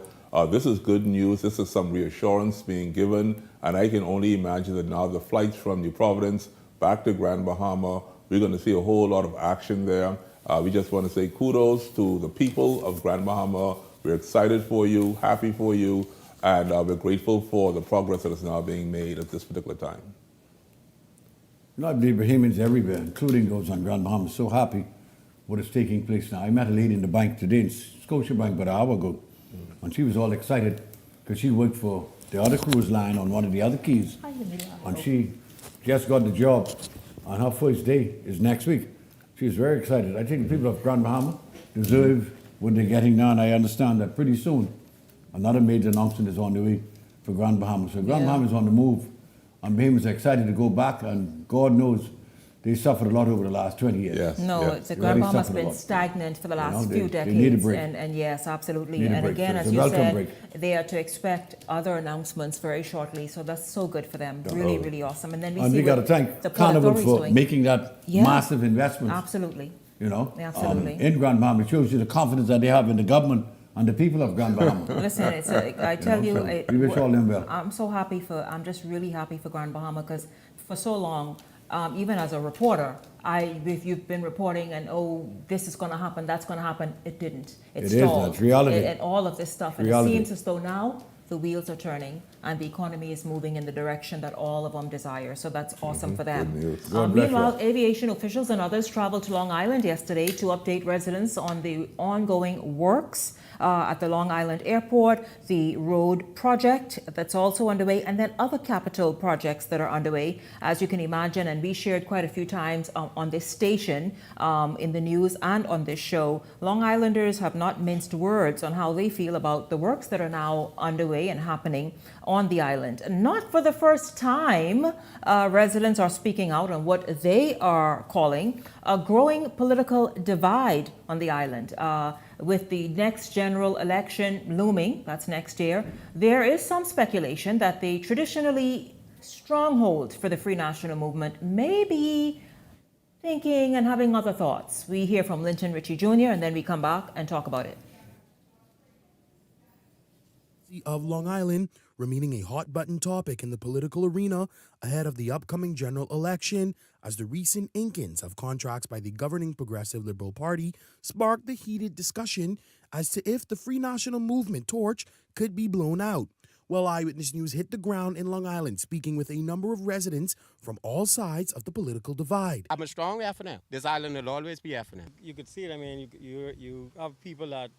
This is good news. This is some reassurance being given, and I can only imagine that now the flights from New Providence back to Grand Bahama, we're going to see a whole lot of action there. We just want to say kudos to the people of Grand Bahama. We're excited for you, happy for you, and we're grateful for the progress that is now being made at this particular time. You know, I believe Bahamians everywhere, including those on Grand Bahama, so happy what is taking place now. I met a lady in the bank today, in Scotiabank, about an hour ago, and she was all excited because she worked for the other cruise line on one of the other keys, and she just got the job, and her first day is next week. She's very excited. I think the people of Grand Bahama deserve what they're getting now, and I understand that pretty soon another major announcement is on the way for Grand Bahama. So Grand Bahama is on the move, and Bahamians are excited to go back, and God knows they suffered a lot over the last 20 years. Yes. No, the Grand Bahama has been stagnant for the last few decades. They need a break. And yes, absolutely. And again, so as you said, break. they are to expect other announcements very shortly. So that's so good for them. Really, really awesome. And then we got to thank Carnival for making that massive investment. Absolutely. You know, absolutely. In Grand Bahama. It shows you the confidence that they have in the government and the people of Grand Bahama. Listen, I tell you, we wish all them well. I'm just really happy for Grand Bahama because for so long, even as a reporter, if you've been reporting and this is going to happen, that's going to happen, it didn't. It stalled. That's reality. And all of this stuff. And it seems as though now the wheels are turning and the economy is moving in the direction that all of them desire. So that's awesome for them. Meanwhile, aviation officials and others traveled to Long Island yesterday to update residents on the ongoing works at the Long Island Airport, the road project that's also underway, and then other capital projects that are underway, as you can imagine. And we shared quite a few times on this station, in the news and on this show. Long Islanders have not minced words on how they feel about the works that are now underway and happening on the island. Not for the first time, residents are speaking out on what they are calling a growing political divide on the island. With the next general election looming, that's next year, there is some speculation that the traditionally stronghold for the Free National Movement may be thinking and having other thoughts. We hear from Linton Ritchie Jr. and then we come back and talk about it. Of Long Island remaining a hot button topic in the political arena ahead of the upcoming general election, as the recent inkings of contracts by the governing Progressive Liberal Party sparked the heated discussion as to if the Free National Movement torch could be blown out. Well, Eyewitness News hit the ground in Long Island, speaking with a number of residents from all sides of the political divide. I'm a strong FNM. This island will always be FNM. You could see it. I mean, you have people that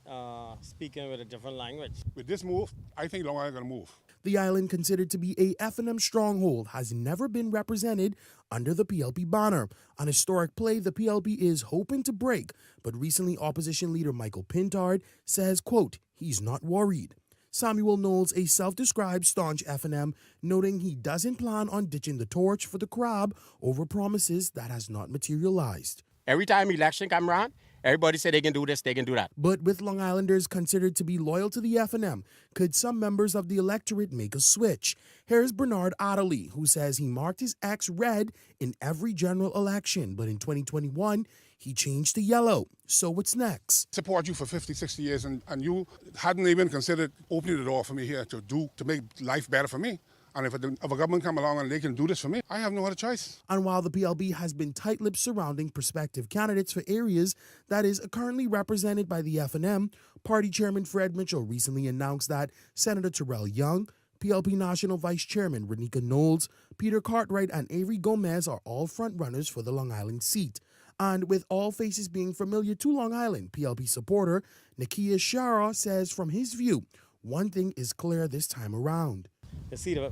speaking with a different language. With this move, I think Long Island going to move. The island, considered to be a FNM stronghold, has never been represented under the PLP banner. An historic play the PLP is hoping to break, but recently opposition leader Michael Pintard says, quote, he's not worried. Samuel Knowles, a self-described staunch FNM, noting he doesn't plan on ditching the torch for the crab over promises that has not materialized. Every time election come around, everybody say they can do this, they can do that. But with Long Islanders considered to be loyal to the FNM, could some members of the electorate make a switch? Here's Bernard Adderley, who says he marked his X red in every general election, but in 2021, he changed to yellow. So what's next? Support you for 50, 60 years, and you hadn't even considered opening the door for me here to make life better for me. And if a government come along and they can do this for me, I have no other choice. And while the PLB has been tight-lipped surrounding prospective candidates for areas that is currently represented by the FNM, Party Chairman Fred Mitchell recently announced that Senator Terrell Young, PLP National Vice Chairman Renika Knowles, Peter Cartwright, and Avery Gomez are all front-runners for the Long Island seat. And with all faces being familiar to Long Island, PLP supporter Nakia Shara says from his view, one thing is clear this time around. You see, the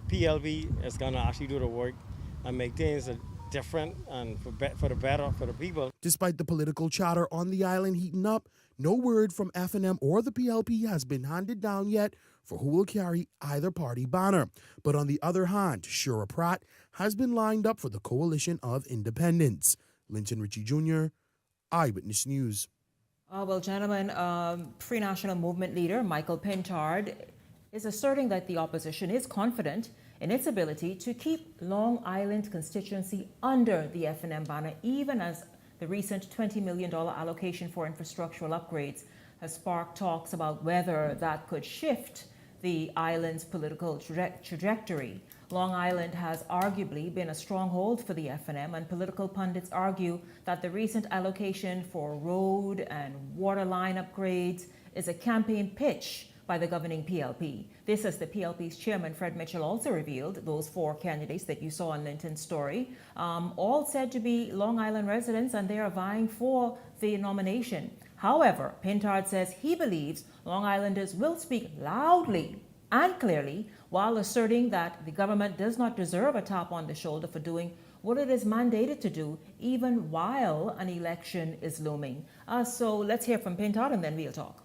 PLB is going to actually do the work and make things different and for the better for the people. Despite the political chatter on the island heating up, no word from FNM or the PLP has been handed down yet for who will carry either party banner. But on the other hand, Shura Pratt has been lined up for the Coalition of Independents. Linton Ritchie Jr., Eyewitness News. Well, gentlemen, Free National Movement leader Michael Pintard is asserting that the opposition is confident in its ability to keep Long Island constituency under the FNM banner, even as The recent $20 million allocation for infrastructural upgrades has sparked talks about whether that could shift the island's political trajectory. Long Island has arguably been a stronghold for the FNM, and political pundits argue that the recent allocation for road and water line upgrades is a campaign pitch by the governing PLP. This, as the PLP's chairman, Fred Mitchell, also revealed, those 4 candidates that you saw in Linton's story, all said to be Long Island residents, and they are vying for the nomination. However, Pintard says he believes Long Islanders will speak loudly and clearly while asserting that the government does not deserve a tap on the shoulder for doing what it is mandated to do, even while an election is looming. So let's hear from Pintard and then we'll talk.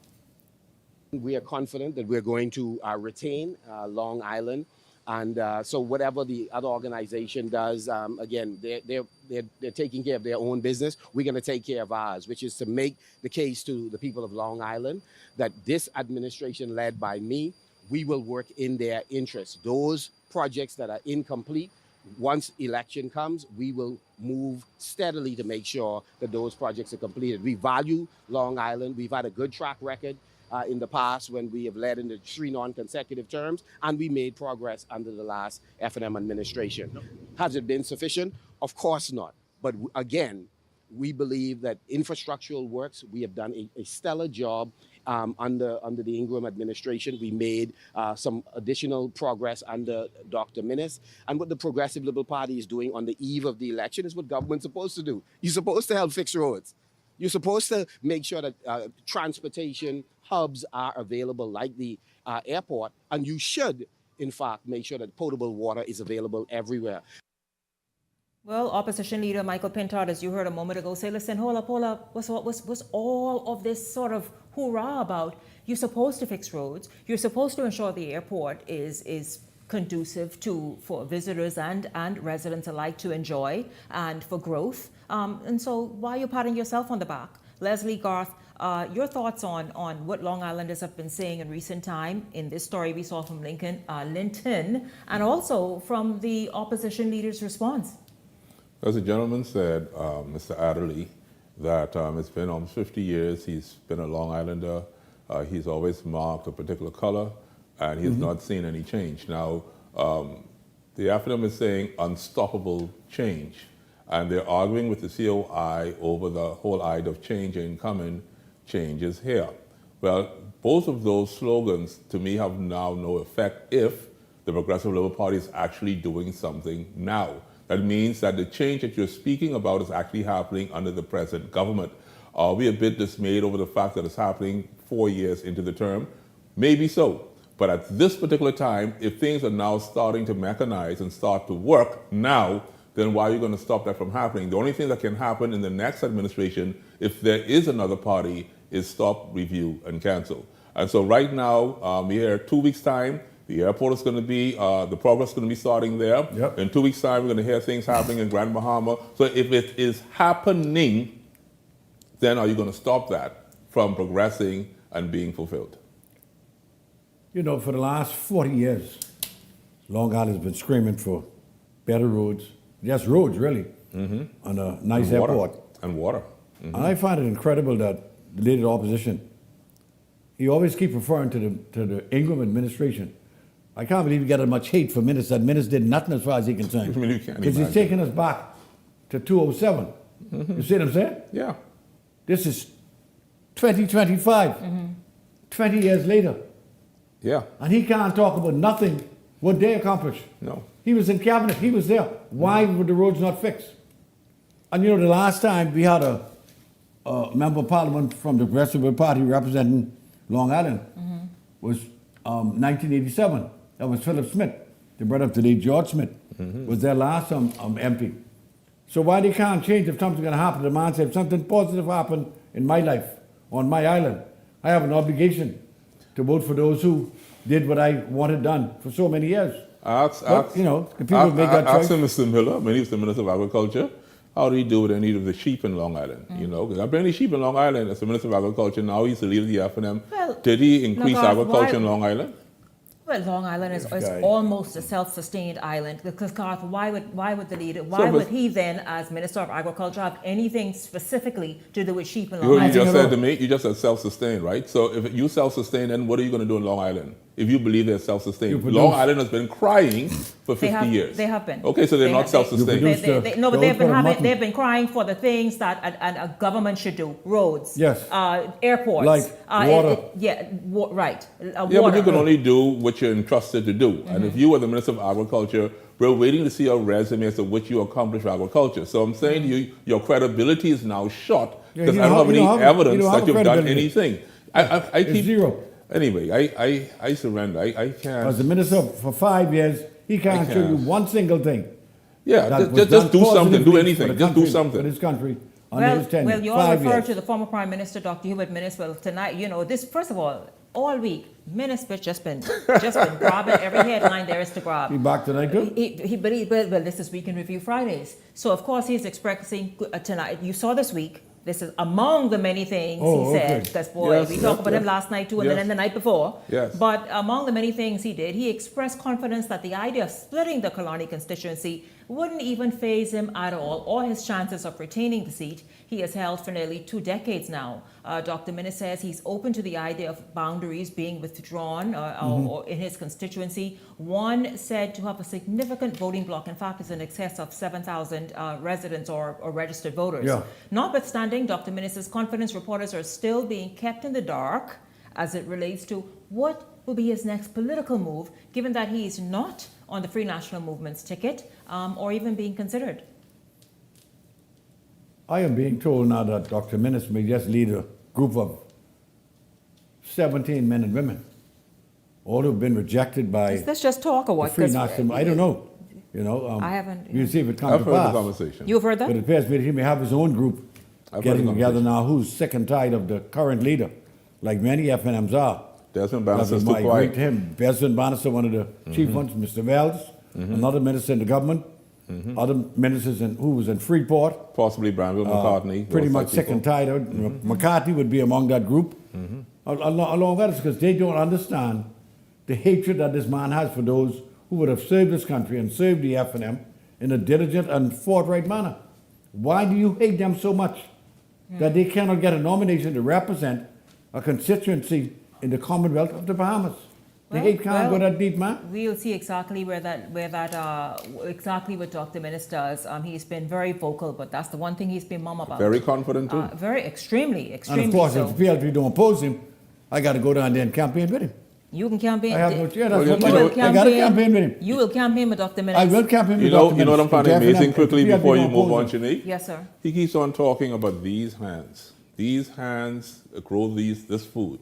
We are confident that we're going to retain Long Island. And so whatever the other organization does, again, they're taking care of their own business. We're going to take care of ours, which is to make the case to the people of Long Island that this administration led by me, we will work in their interests. Those projects that are incomplete, once election comes, we will move steadily to make sure that those projects are completed. We value Long Island. We've had a good track record in the past when we have led into 3 non-consecutive terms, and we made progress under the last FNM administration. Has it been sufficient? Of course not. But again, we believe that infrastructural works, we have done a stellar job under the Ingram administration. We made some additional progress under Dr. Minnis. And what the Progressive Liberal Party is doing on the eve of the election is what government's supposed to do. You're supposed to help fix roads. You're supposed to make sure that transportation hubs are available, like the airport, and you should, in fact, make sure that potable water is available everywhere. Well, Opposition Leader Michael Pintard, as you heard a moment ago, say, listen, hold up, what's all of this sort of hoorah about? You're supposed to fix roads. You're supposed to ensure the airport is conducive for visitors and residents alike to enjoy and for growth. And so why are you patting yourself on the back? Leslie Garth, your thoughts on what Long Islanders have been saying in recent time in this story we saw from Linton, and also from the opposition leader's response? As the gentleman said, Mr. Adderley, that it's been almost 50 years. He's been a Long Islander. He's always marked a particular color, and he's not seen any change. Now, the FNM is saying unstoppable change, and they're arguing with the COI over the whole idea of change incoming, change is here. Well, both of those slogans, to me, have now no effect if the Progressive Liberal Party is actually doing something now. That means that the change that you're speaking about is actually happening under the present government. Are we a bit dismayed over the fact that it's happening 4 years into the term? Maybe so. But at this particular time, if things are now starting to mechanize and start to work now, then why are you going to stop that from happening? The only thing that can happen in the next administration, if there is another party, is stop, review, and cancel. And so right now, we're here 2 weeks' time. The airport is going to be, the progress is going to be starting there. Yep. In 2 weeks' time, we're going to hear things happening in Grand Bahama. So if it is happening, then are you going to stop that from progressing and being fulfilled? You know, for the last 40 years, Long Island has been screaming for better roads, just roads, really, and a nice and airport. And water. And I find it incredible that the leader of the opposition, he always keeps referring to the Ingram administration. I can't believe he got as much hate for Minnis. That Minnis did nothing as far as he's concerned. Because he's taking us back to 2007. You see what I'm saying? Yeah. This is 2025, 20 years later. Yeah. And he can't talk about nothing, what they accomplished. No. He was in cabinet, he was there. Why were the roads not fixed? And you know, the last time we had a member of parliament from the Progressive Party representing Long Island was 1987. That was Philip Smith, the brother of today, George Smith, was their last MP. So why they can't change if something's going to happen? The man said, if something positive happened in my life, on my island, I have an obligation to vote for those who did what I wanted done for so many years. You know, the people make that choice. Ask Mr. Miller, when he was the Minister of Agriculture, how do he do with any of the sheep in Long Island? You know, because I've been any sheep in Long Island as the Minister of Agriculture. Now he's the leader of the FNM. Well, did he increase agriculture in Long Island? Well, Long Island is guy. almost a self-sustained island. Because Garth, why would the leader? Why So, would he then, as Minister of Agriculture, have anything specifically to do with sheep in Long You Island? just said to me, you just said self-sustained, right? So if you self-sustain, then what are you going to do in Long Island? If you believe they're self-sustained. Long Island has been crying for 50 years. They have been. Okay, so they're not self-sustained. No, but they've been crying for the things that a government should do: roads, Yes, airports, water. Right. Yeah, water. but you can only do what you're entrusted to do. And if you were the Minister of Agriculture, we're waiting to see your resume as to what you accomplished for agriculture. So I'm saying to you, your credibility is now shot because I don't have any evidence that you've done anything. I keep zero. Anyway, I surrender. I can't. As a minister for 5 years, he can't show you one single thing. Yeah, just do something. Do anything. Just do something. For this country. Well, you all refer to the former Prime Minister, Dr. Hubert Minnis. Well, tonight, this, first of all week, Minnis just been grabbing every headline there is to grab. He back tonight too? Well, this is Week in Review Fridays. So, of course, he's expressing tonight. You saw this week. This is among the many things he said. Because, boy, we talked about him last night too, and then the night before. Yes. But among the many things he did, he expressed confidence that the idea of splitting the Killarney constituency wouldn't even faze him at all, or his chances of retaining the seat he has held for nearly 2 decades now. Dr. Minnis says he's open to the idea of boundaries being withdrawn or in his constituency. One said to have a significant voting bloc. In fact, is in excess of 7,000 residents or registered voters. Yeah. Notwithstanding Dr. Minnis's confidence, reporters are still being kept in the dark as it relates to what will be his next political move, given that he is not on the Free National Movement's ticket or even being considered. I am being told now that Dr. Minnis may just lead a group of 17 men and women, all who've been rejected by Let's just talk or what? the Free National. I don't know. I haven't. We'll see if it comes I've to heard pass. the conversation. You've heard that? But it appears to me that he may have his own group I've getting heard the together now who's sick and tired of the current leader, like many FNMs are. Desmond Bannister's too I agree quiet. to him. Desmond Bannister, one of the chief ones, Mr. Wells, another minister in the government, other ministers who was in Freeport. Possibly Granville McCartney. Pretty those much type sick people. and tired of it. McCarthy would be among that group. Along with us, because they don't understand the hatred that this man has for those who would have served this country and served the FNM in a diligent and forthright manner. Why do you hate them so much that they cannot get a nomination to represent a constituency in the Commonwealth of the Bahamas? The hate can't go that deep, man. We'll see exactly exactly what Dr. Minnis does. He's been very vocal, but that's the one thing he's been mum about. Very confident too. Extremely And of course, so. if the PLP don't oppose him, I got to go down there and campaign with him. You can campaign. I have no chair. That's You what will I got to campaign with him. You will campaign with Dr. Minnis. I will campaign with You Dr. know what I'm finding Minnis. amazing quickly If the before PLP you don't move on, oppose him. Shanique? Yes, sir. He keeps on talking about these hands. These hands grow this food.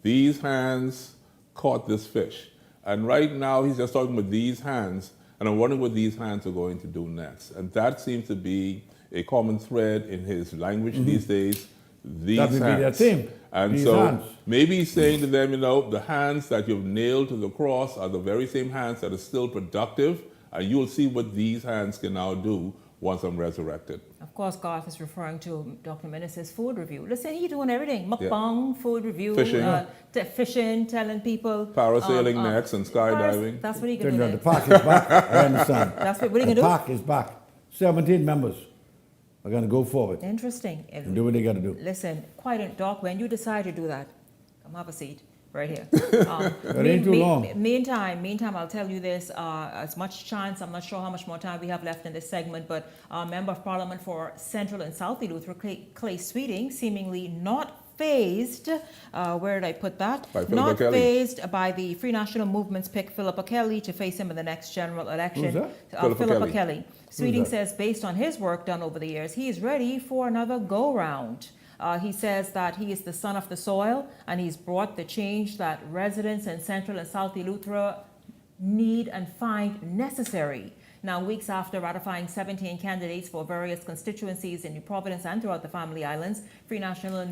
These hands caught this fish. And right now he's just talking about these hands, and I'm wondering what these hands are going to do next. And that seems to be a common thread in his language these days. These That would be hands. their theme. And These so hands. maybe he's saying to them, the hands that you've nailed to the cross are the very same hands that are still productive, and you'll see what these hands can now do once I'm resurrected. Of course, Garth is referring to Dr. Minnis' food review. Listen, he's doing everything. Mukbang, food review, fishing, telling people. Parasailing next and skydiving. That's what he can do. The park is back. I understand. That's what he can The do. park is back. 17 members are going to go forward Interesting. and do what they got to do. Listen, Doc, when you decide to do that, come have a seat right here. It ain't too long. Meantime, I'll tell you this, as much chance, I'm not sure how much more time we have left in this segment, but Member of Parliament for Central and South Eleuthera, Clay Sweeting, seemingly not fazed, where did I put that? Not fazed by the Free National Movement's pick, Philippa Kelly, to face him in the next general election. Who's that? Philippa Kelly. Sweeting that? says, based on his work done over the years, he is ready for another go-round. He says that he is the son of the soil, and he's brought the change that residents in Central and South Eleuthera need and find necessary. Now, weeks after ratifying 17 candidates for various constituencies in New Providence and throughout the Family Islands, Free National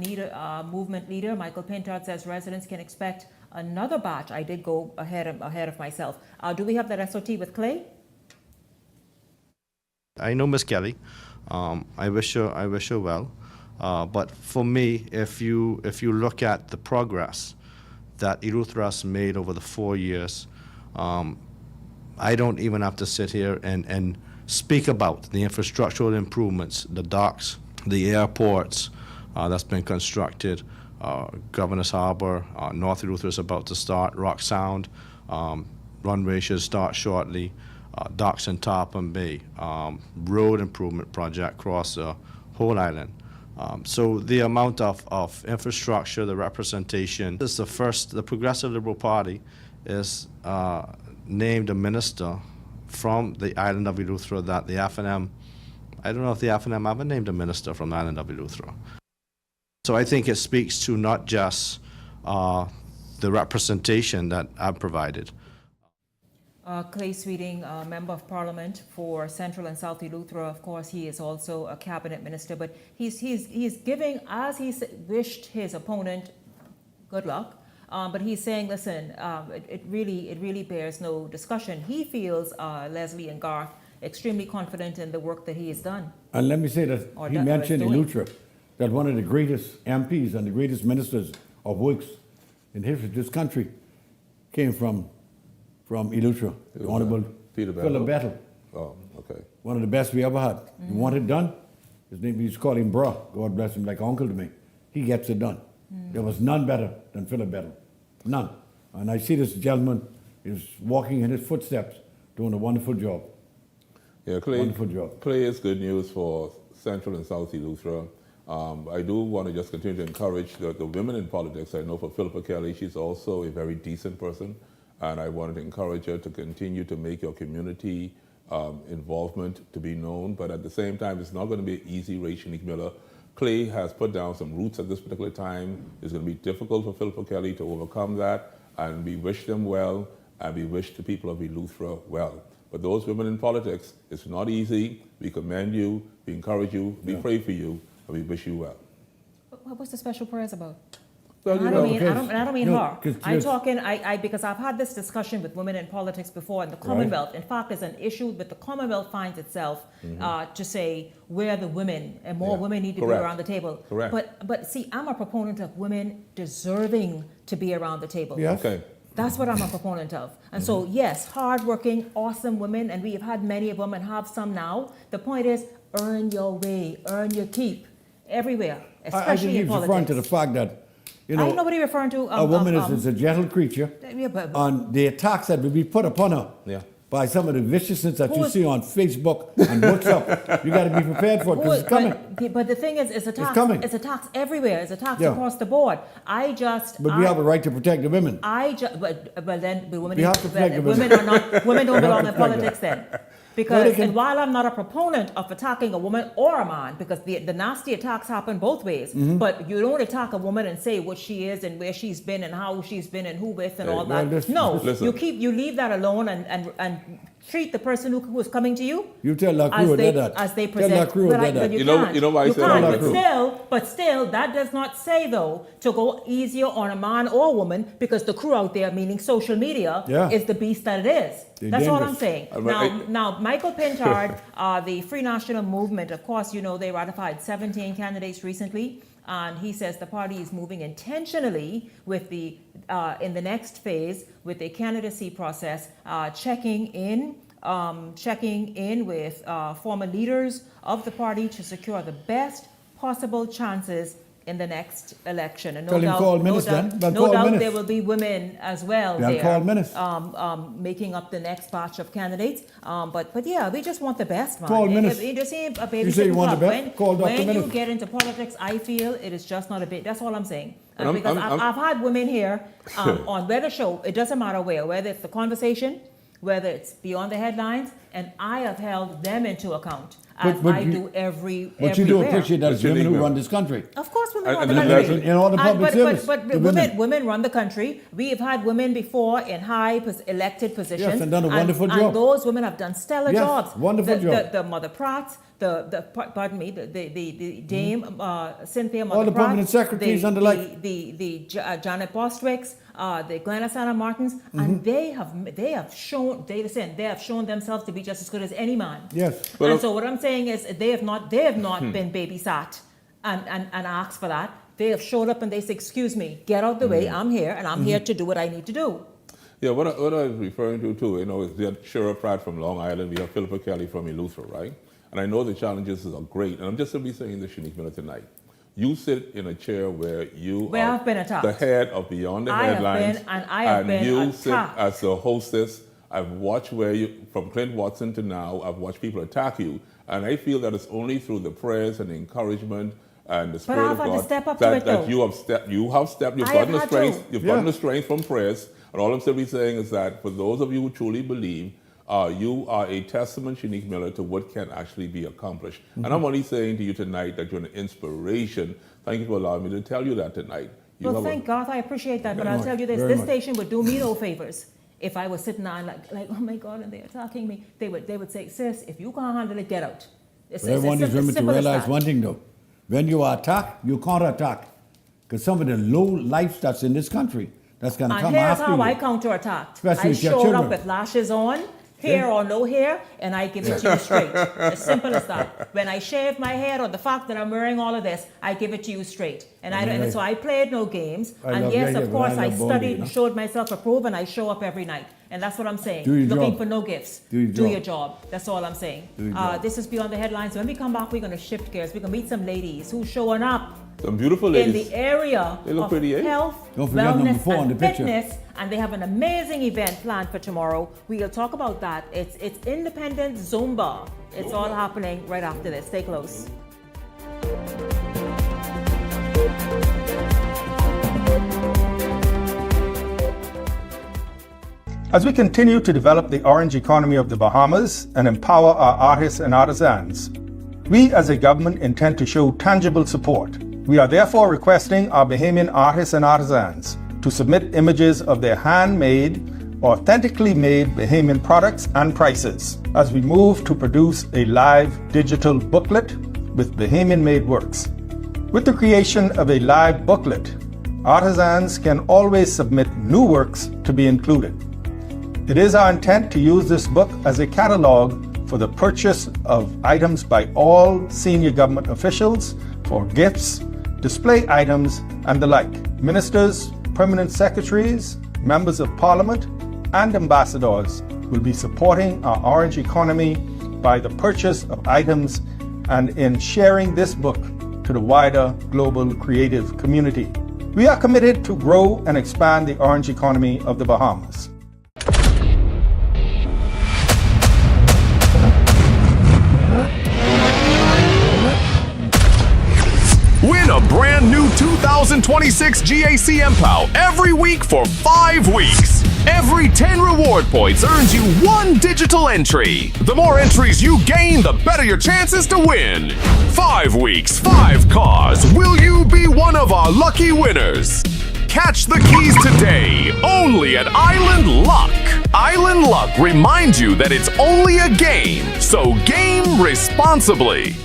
Movement leader Michael Pintard says residents can expect another batch. I did go ahead of myself. Do we have that SOT with Clay? I know Miss Kelly. I wish her well. But for me, if you look at the progress that Eleuthera has made over the 4 years I don't even have to sit here and speak about the infrastructural improvements, the docks, the airports that's been constructed, Governor's Harbor, North Eleuthera is about to start, Rock Sound, runway should start shortly, docks in Tarpon Bay, road improvement project across the whole island. So the amount of infrastructure, the representation, this is the Progressive Liberal Party is named a minister from the island of Eleuthera that the FNM, I don't know if the FNM ever named a minister from the island of Eleuthera. So I think it speaks to not just the representation that I've provided. Clay Sweeting, Member of Parliament for Central and South Eleuthera, of course, he is also a cabinet minister, but he's giving, as he wished his opponent good luck, but he's saying, listen, it really bears no discussion. He feels Leslie and Garth extremely confident in the work that he has done. And let me say that he mentioned Eleuthera, that one of the greatest MPs and the greatest ministers of works in history of this country came from Eleuthera, the Honorable Philip Bettle. Oh, okay. One of the best we ever had. He wanted it done. His name, we used to call him Bra. God bless him, like uncle to me. He gets it done. There was none better than Philip Bettle. None. And I see this gentleman is walking in his footsteps, doing a wonderful job. Yeah, Clay, wonderful job. Clay is good news for Central and South Eleuthera. I do want to just continue to encourage the women in politics. I know for Philippa Kelly, she's also a very decent person. And I wanted to encourage her to continue to make your community involvement to be known. But at the same time, it's not going to be an easy race, Shanique Miller. Clay has put down some roots at this particular time. It's going to be difficult for Philippa Kelly to overcome that. And we wish them well, and we wish the people of Eleuthera well. But those women in politics, it's not easy. We commend you, we encourage you, we pray for you, and we wish you well. What's the special prayers about? Well, I don't mean her. I'm yes. talking, because I've had this discussion with women in politics before, and the Commonwealth, in fact, is an issue, but the Commonwealth finds itself to say where the women, and more women need to be around the table. Correct. But see, I'm a proponent of women deserving to be around the table. Yes. Okay. That's what I'm a proponent of. And so, yes, hardworking, awesome women, and we have had many of them and have some now. The point is, earn your way, earn your keep, everywhere, especially in politics. I think he's referring to the fact that, you know, I ain't nobody referring to a woman is a gentle creature, and the attacks that will be put upon her by some of the viciousness that you see on Facebook and WhatsApp, you got to be prepared for it because it's coming. But the thing is, it's attacks everywhere. It's attacks across the board. But we have a right to protect the women. Well then, the women, we have to protect the women. Women don't belong in politics then. Because, and while I'm not a proponent of attacking a woman or a man, because the nasty attacks happen both ways, but you don't attack a woman and say what she is and where she's been and how she's been and who with and all that. You leave that alone and treat the person who is coming to you. You tell that crew that. As they present. Tell that crew that. You know why I said that. But still, that does not say though to go easier on a man or woman, because the crew out there, meaning social media, is the beast that it is. That's all I'm saying. Now, Michael Pintard, the Free National Movement, of course, you know, they ratified 17 candidates recently, and he says the party is moving intentionally with the in the next phase with the candidacy process, checking in with former leaders of the party to secure the best possible chances in the next election. And no doubt there will be women as well there making up the next batch of candidates. But yeah, we just want the best, man. It just ain't a baby. You say you want the best? When you get into politics, I feel it is just not a bit. That's all I'm saying. Because I've had women here on whether show, it doesn't matter whether it's The Conversation, whether it's Beyond the Headlines, and I have held them into account. But you do appreciate that it's women who run this country. Of course, women run the country. In all the public service. But women run the country. We have had women before in high elected positions. Yes, and done a wonderful job. And those women have done stellar jobs. Wonderful job. The Mother Pratts, the Dame Cynthia Mother all the permanent secretaries and the like. The Janet Bostwicks, the Glenna Santa Martins, and they have shown themselves to be just as good as any man. Yes. And so what I'm saying is they have not been babysat and asked for that. They have showed up and they say, excuse me, get out the way, I'm here and I'm here to do what I need to do. Yeah, what I was referring to too, is we had Sheriff Pratt from Long Island, we have Philippa Kelly from Eleuthera, right? And I know the challenges are great, and I'm just simply saying this, Shanique Miller, tonight. You sit in a chair where I've been attacked. The head of Beyond the Headlines, I have been you attacked. sit as the hostess. I've watched from Clint Watson to now, I've watched people attack you, and I feel that it's only through the prayers and the encouragement and the Spirit of God that you have stepped. You've gotten the strength. You've gotten the strength from prayers. And all I'm simply saying is that for those of you who truly believe, you are a testament, Shanique Miller, to what can actually be accomplished. And I'm only saying to you tonight that you're an inspiration. Thank you for allowing me to tell you that tonight. Well, thank God, I appreciate that. But I'll tell you this: this station would do me no favors if I was sitting on like, oh my God, and they're attacking me. They would say, sis, if you can't handle it, get out. Everyone needs to realize one thing though: when you are attacked, you counterattack. Because some of the low life that's in this country, that's going to come after you. And here's how I counterattacked. Especially I with your showed children. up with lashes on, hair or no hair, and I give it to you straight. As simple as that. When I shave my head, or the fact that I'm wearing all of this, I give it to you straight. And so I played no games. And yes, of course, I studied and showed myself approved, and I show up every night. And that's what I'm saying. Looking for no gifts. Do your job. That's all I'm saying. This is Beyond the Headlines. When we come back, we're going to shift gears. We're going to meet some ladies who's showing up. Some beautiful ladies. In the area of health, wellness, and fitness. And they have an amazing event planned for tomorrow. We'll talk about that. It's Independent Zumba. It's all happening right after this. Stay close. As we continue to develop the orange economy of the Bahamas and empower our artists and artisans, we as a government intend to show tangible support. We are therefore requesting our Bahamian artists and artisans to submit images of their handmade, authentically made Bahamian products and prices as we move to produce a live digital booklet with Bahamian-made works. With the creation of a live booklet, artisans can always submit new works to be included. It is our intent to use this book as a catalog for the purchase of items by all senior government officials for gifts, display items, and the like. Ministers, permanent secretaries, members of parliament, and ambassadors will be supporting our orange economy by the purchase of items and in sharing this book to the wider global creative community. We are committed to grow and expand the orange economy of the Bahamas. Win a brand new 2026 GAC MPOW every week for 5 weeks. Every 10 reward points earns you 1 digital entry. The more entries you gain, the better your chances to win. 5 weeks, 5 cars. Will you be one of our lucky winners? Catch the keys today, only at Island Luck. Island Luck reminds you that it's only a game, so game responsibly.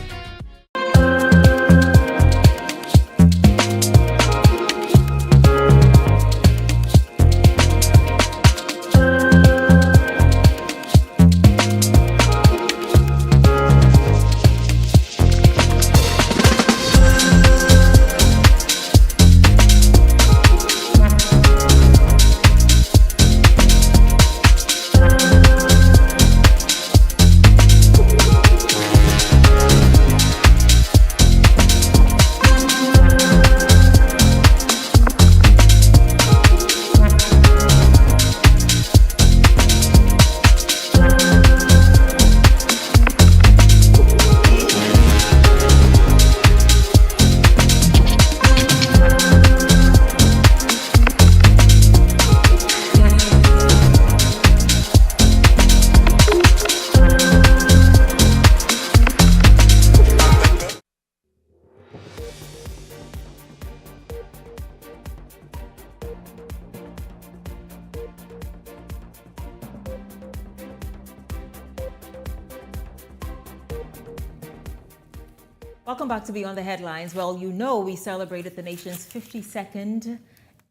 Welcome back to Beyond the Headlines. Well, you know we celebrated the nation's 52nd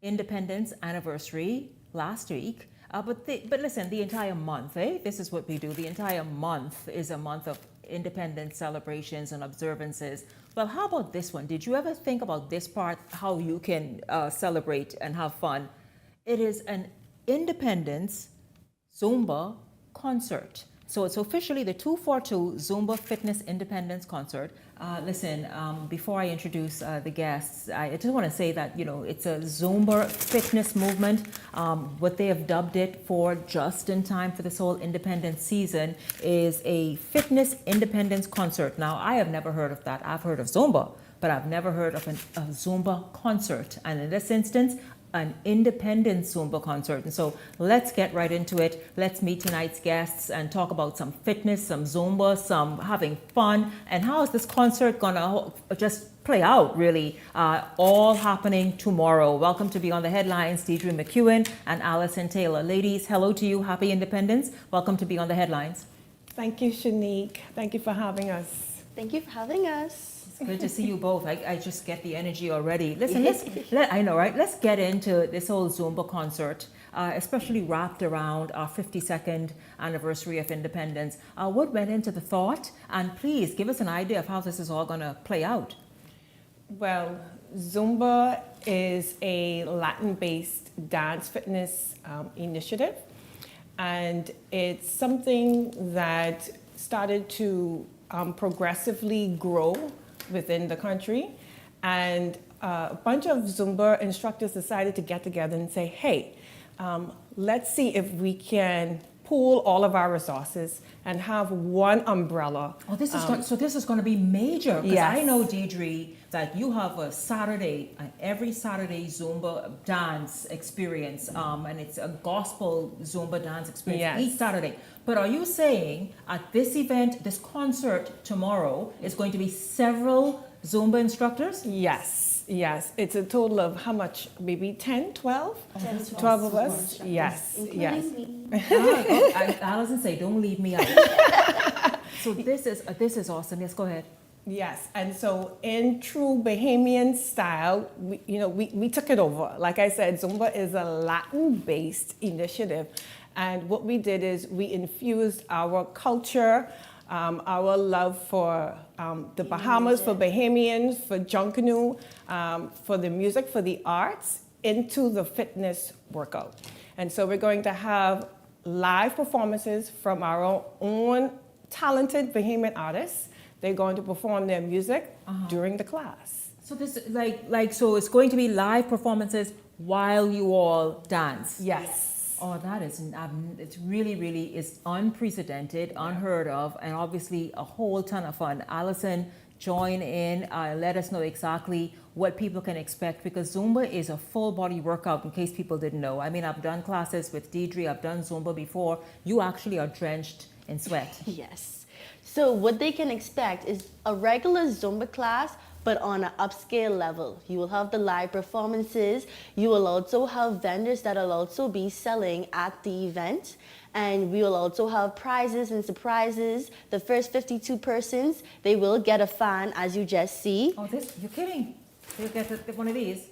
independence anniversary last week. But listen, the entire month, this is what we do. The entire month is a month of independence celebrations and observances. Well, how about this one? Did you ever think about this part, how you can celebrate and have fun? It is an Independence Zumba Concert. So it's officially the 242 Zumba Fitness Independence Concert. Before I introduce the guests, I just want to say that, it's a Zumba fitness movement. What they have dubbed it for just in time for this whole independence season is a fitness independence concert. Now, I have never heard of that. I've heard of Zumba, but I've never heard of a Zumba concert. And in this instance, an independent Zumba concert. And so let's get right into it. Let's meet tonight's guests and talk about some fitness, some Zumba, some having fun, and how is this concert gonna just play out, really, all happening tomorrow. Welcome to Beyond the Headlines, Deidre McEwen and Allison Taylor. Ladies, hello to you. Happy Independence. Welcome to Beyond the Headlines. Thank you, Shanique. Thank you for having us. Thank you for having us. It's good to see you both. I just get the energy already. Listen, I know, right? Let's get into this whole Zumba concert, especially wrapped around our 52nd anniversary of independence. What went into the thought? And please give us an idea of how this is all going to play out. Well, Zumba is a Latin-based dance fitness initiative, and it's something that started to progressively grow within the country, and a bunch of Zumba instructors decided to get together and say, hey, let's see if we can pool all of our resources and have one umbrella. Oh, this is going to be major, because yes. I know, Deidre, that you have a Saturday, every Saturday Zumba dance experience, and it's a gospel Zumba dance experience yes. each Saturday. But are you saying at this event, this concert tomorrow, is going to be several Zumba instructors? Yes, yes. It's a total of how much? Maybe 10, 12? 12 of us? Yes, yes. Allison say, don't leave me out. So this is awesome. Yes, go ahead. Yes, and so in true Bahamian style, we took it over. Like I said, Zumba is a Latin-based initiative. And what we did is we infused our culture, our love for the Bahamas, for Bahamians, for Junkanoo, for the music, for the arts, into the fitness workout. And so we're going to have live performances from our own talented Bahamian artists. They're going to perform their music during the class. So this so it's going to be live performances while you all dance. Yes. Oh, that is, it's really is unprecedented, unheard of, and obviously a whole ton of fun. Allison, join in, let us know exactly what people can expect, because Zumba is a full body workout, in case people didn't know. I mean, I've done classes with Deidre, I've done Zumba before. You actually are drenched in sweat. Yes. So what they can expect is a regular Zumba class, but on an upscale level. You will have the live performances. You will also have vendors that will also be selling at the event. And we will also have prizes and surprises. The first 52 persons, they will get a fan, as you just see. Oh, you're kidding. You'll get one of these.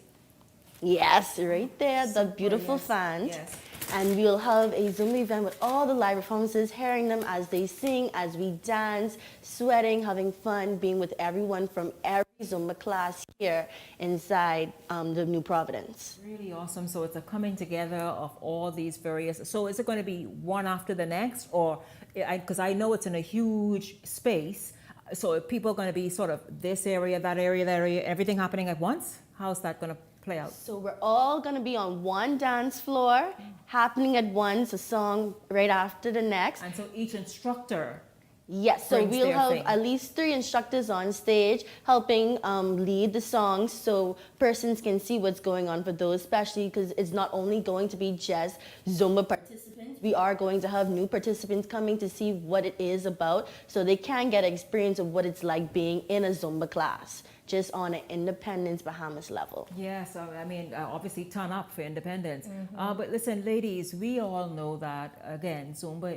Yes, right there, the beautiful fans. Yes. And we'll have a Zumba event with all the live performances, hearing them as they sing, as we dance, sweating, having fun, being with everyone from every Zumba class here inside the New Providence. Really awesome. So it's a coming together of all these various. So is it going to be one after the next, or because I know it's in a huge space, so are people going to be sort of this area, that area, everything happening at once? How's that going to play out? So we're all going to be on one dance floor, happening at once, a song right after the next. And so each instructor. Yes, so we'll have at least 3 instructors on stage helping lead the songs, so persons can see what's going on for those, especially because it's not only going to be just Zumba participants. We are going to have new participants coming to see what it is about, so they can get experience of what it's like being in a Zumba class, just on an Independence Bahamas level. Yes, I mean, obviously turn up for Independence. But listen, ladies, we all know that, again, Zumba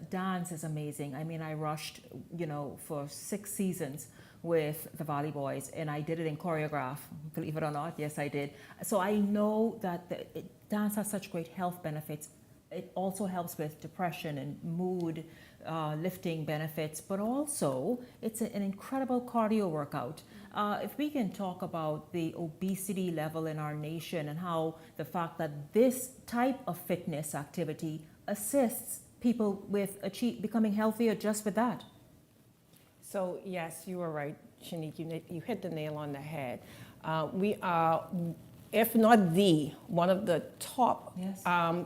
dance is amazing. I mean, I rushed, for 6 seasons with the Valley Boys, and I did it in choreograph, believe it or not. Yes, I did. So I know that dance has such great health benefits. it also helps with depression and mood lifting benefits, but also it's an incredible cardio workout. If we can talk about the obesity level in our nation and how the fact that this type of fitness activity assists people with becoming healthier just with that. So yes, you were right, Shanique. You hit the nail on the head. We are, if not one of the top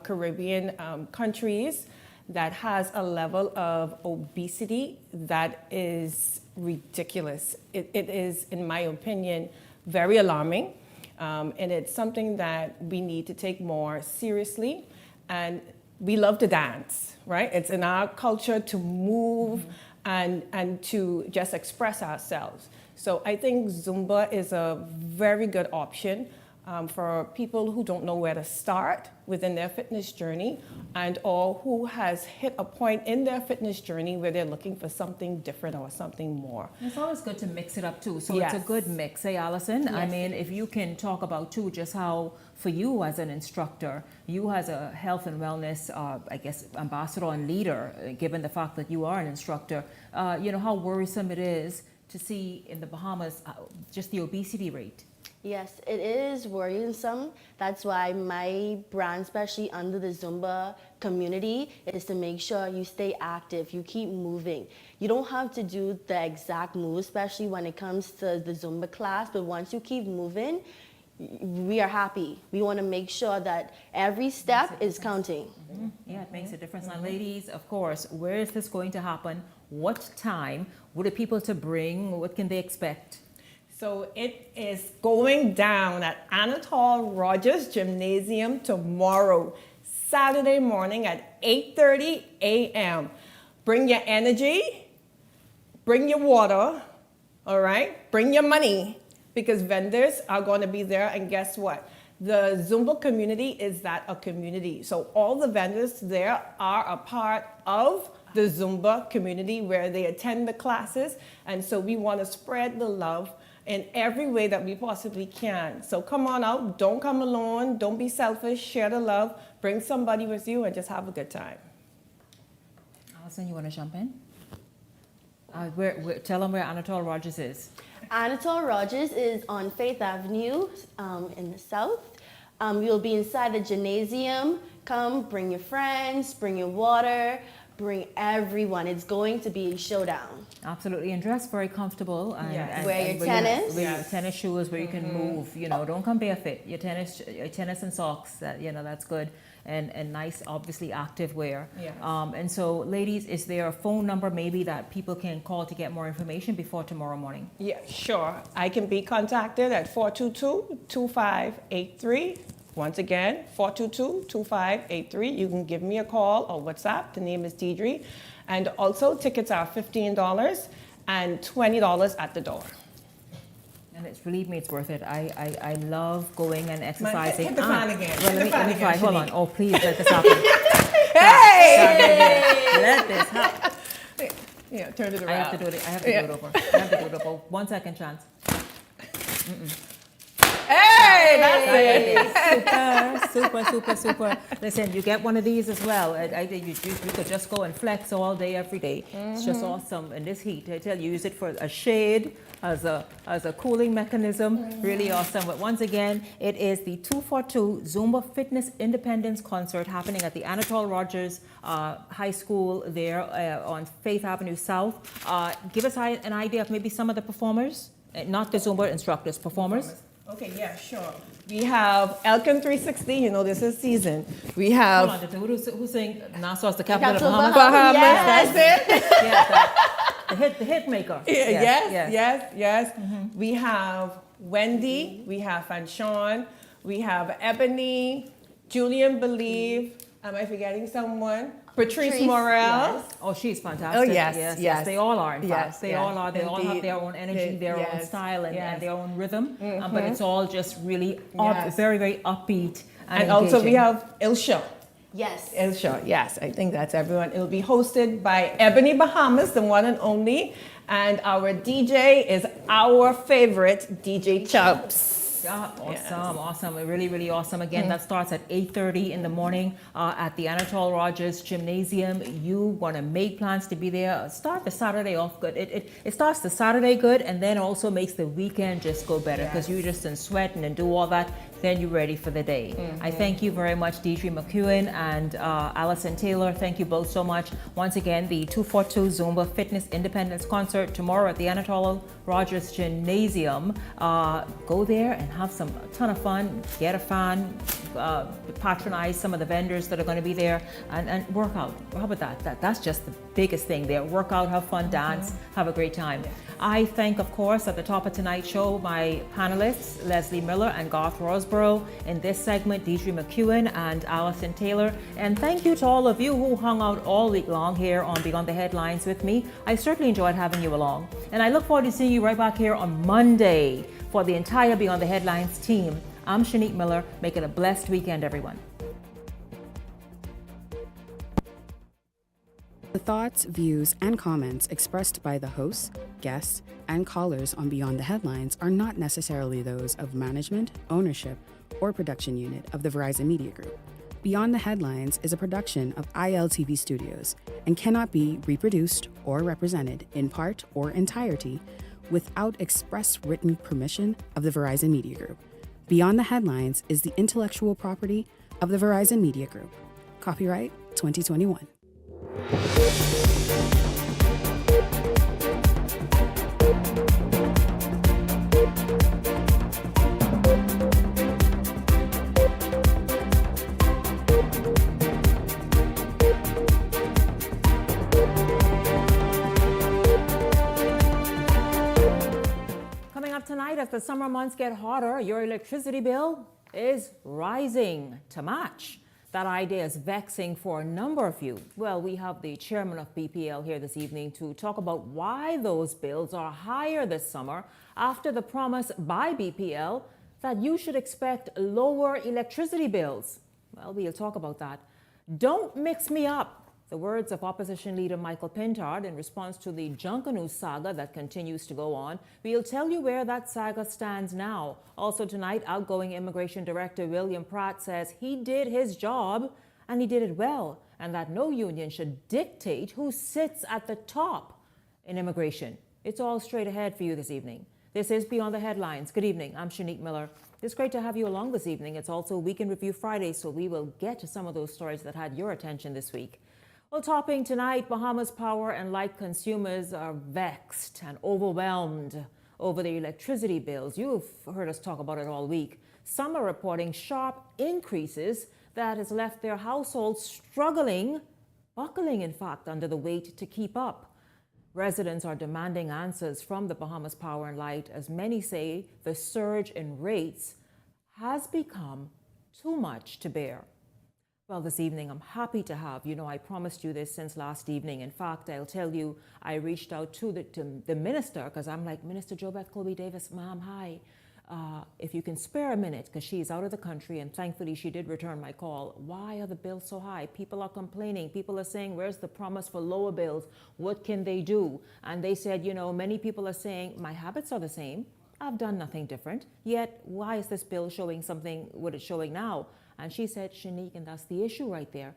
Caribbean countries that has a level of obesity that is ridiculous. It is, in my opinion, very alarming. And it's something that we need to take more seriously. And we love to dance, right? It's in our culture to move and to just express ourselves. So I think Zumba is a very good option for people who don't know where to start within their fitness journey, and or who has hit a point in their fitness journey where they're looking for something different or something more. It's always good to mix it up too. So it's a good mix, eh, Allison? Yes. I mean, if you can talk about too just how, for you as an instructor, you as a health and wellness, I guess, ambassador and leader, given the fact that you are an instructor, how worrisome it is to see in the Bahamas just the obesity rate. Yes, it is worrisome. That's why my brand, especially under the Zumba community, is to make sure you stay active, you keep moving. You don't have to do the exact move, especially when it comes to the Zumba class, but once you keep moving, we are happy. We want to make sure that every step is counting. Mm-hmm. Yeah, it makes a difference. Now, ladies, of course, where is this going to happen? What time? What are people to bring? What can they expect? So it is going down at Anatole Rogers Gymnasium tomorrow, Saturday morning at 8:30 a.m. Bring your energy, bring your water, all right? Bring your money, because vendors are going to be there. And guess what? The Zumba community is a community. So all the vendors there are a part of the Zumba community where they attend the classes. And so we want to spread the love in every way that we possibly can. So come on out, don't come alone, don't be selfish, share the love, bring somebody with you and just have a good time. Allison, you want to jump in? Tell them where Anatole Rogers is. Anatole Rogers is on Faith Avenue in the south. You'll be inside the gymnasium. Come, bring your friends, bring your water, bring everyone. It's going to be a showdown. Absolutely, and dress very comfortable. And wear your tennis. Wear your tennis shoes where you can move. Don't come barefoot. Your tennis and socks. That's good. And nice, obviously active wear. Yes. And so, ladies, is there a phone number maybe that people can call to get more information before tomorrow morning? Yeah, sure. I can be contacted at 422-2583. Once again, 422-2583. You can give me a call or WhatsApp. The name is Deidre. And also, tickets are $15 and $20 at the door. And believe me, it's worth it. I love going and exercising. Hit the fan again. Well, let me try. Hold on. Oh, please let this happen. Hey! Let this happen. Yeah, turn it around. I have to do it. I have to do it over. 1 second chance. Hey, that's it. Super. Listen, you get one of these as well. You could just go and flex all day, every day. It's just awesome. In this heat, I tell you, use it for a shade, as a cooling mechanism. Really awesome. But once again, it is the 242 Zumba Fitness Independence Concert happening at the Anatole Rogers High School there on Faith Avenue South. Give us an idea of maybe some of the performers, not the Zumba instructors, performers. Okay, yeah, sure. We have Elkin 360, this is season. We have... Hold on, who's saying Nassau is the capital of Bahamas? Bahamas, yes. That's it. Yes, the hit maker. Yes. Mm-hmm. We have Wendy, we have Fanchon, we have Ebony, Julian Believe. Am I forgetting someone? Patrice Morel. Yes. Oh, she's fantastic. Oh, yes. They all are, in fact. Yes, they all are. They all have their own energy, their own style, and their own rhythm. Mm-hmm. But it's all just really very, very upbeat. And also we have Ilsha. Yes. Ilsha, yes. I think that's everyone. It'll be hosted by Ebony Bahamas, the one and only. And our DJ is our favorite, DJ Chubbs. Yeah, awesome. Really, really awesome. Again, that starts at 8:30 in the morning at the Anatole Rogers Gymnasium. You want to make plans to be there. Start the Saturday off good. It starts the Saturday good, and then also makes the weekend just go better because you just in sweating and do all that. Then you're ready for the day. I thank you very much, Deidre McEwen and Allison Taylor. Thank you both so much. Once again, the 242 Zumba Fitness Independence Concert tomorrow at the Anatole Rogers Gymnasium. Go there and have a ton of fun. Get a fan. Patronize some of the vendors that are going to be there and work out. How about that? That's just the biggest thing there. Work out, have fun, dance, have a great time. I thank, of course, at the top of tonight's show, my panelists, Leslie Miller and Garth Rosborough. In this segment, Deidre McEwen and Allison Taylor. And thank you to all of you who hung out all week long here on Beyond the Headlines with me. I certainly enjoyed having you along. And I look forward to seeing you right back here on Monday for the entire Beyond the Headlines team. I'm Shanique Miller. Make it a blessed weekend, everyone. The thoughts, views, and comments expressed by the hosts, guests, and callers on Beyond the Headlines are not necessarily those of management, ownership, or production unit of the Verizon Media Group. Beyond the Headlines is a production of ILTV Studios and cannot be reproduced or represented in part or entirety without express written permission of the Verizon Media Group. Beyond the Headlines is the intellectual property of the Verizon Media Group. Copyright 2021. Coming up tonight, as the summer months get hotter, your electricity bill is rising to match. That idea is vexing for a number of you. Well, we have the chairman of BPL here this evening to talk about why those bills are higher this summer after the promise by BPL that you should expect lower electricity bills. Well, we'll talk about that. Don't mix me up. The words of opposition leader Michael Pintard in response to the Junkanoo saga that continues to go on. We'll tell you where that saga stands now. Also tonight, outgoing Immigration Director William Pratt says he did his job and he did it well, and that no union should dictate who sits at the top in immigration. It's all straight ahead for you this evening. This is Beyond the Headlines. Good evening. I'm Shanique Miller. It's great to have you along this evening. It's also Weekend Review Friday, so we will get to some of those stories that had your attention this week. Well, topping tonight, Bahamas power and light consumers are vexed and overwhelmed over their electricity bills. You've heard us talk about it all week. Some are reporting sharp increases that has left their households struggling, buckling in fact, under the weight to keep up. Residents are demanding answers from the Bahamas Power and Light, as many say the surge in rates has become too much to bear. Well, this evening, I'm happy to have, I promised you this since last evening. In fact, I'll tell you, I reached out to the minister, because I'm like, Minister JoBeth Colby Davis, ma'am, hi. If you can spare a minute, because she's out of the country, and thankfully she did return my call. Why are the bills so high? People are complaining. People are saying, where's the promise for lower bills? What can they do? And they said, many people are saying, my habits are the same. I've done nothing different. Yet, why is this bill showing something, what it's showing now? And she said, Shanique, and that's the issue right there.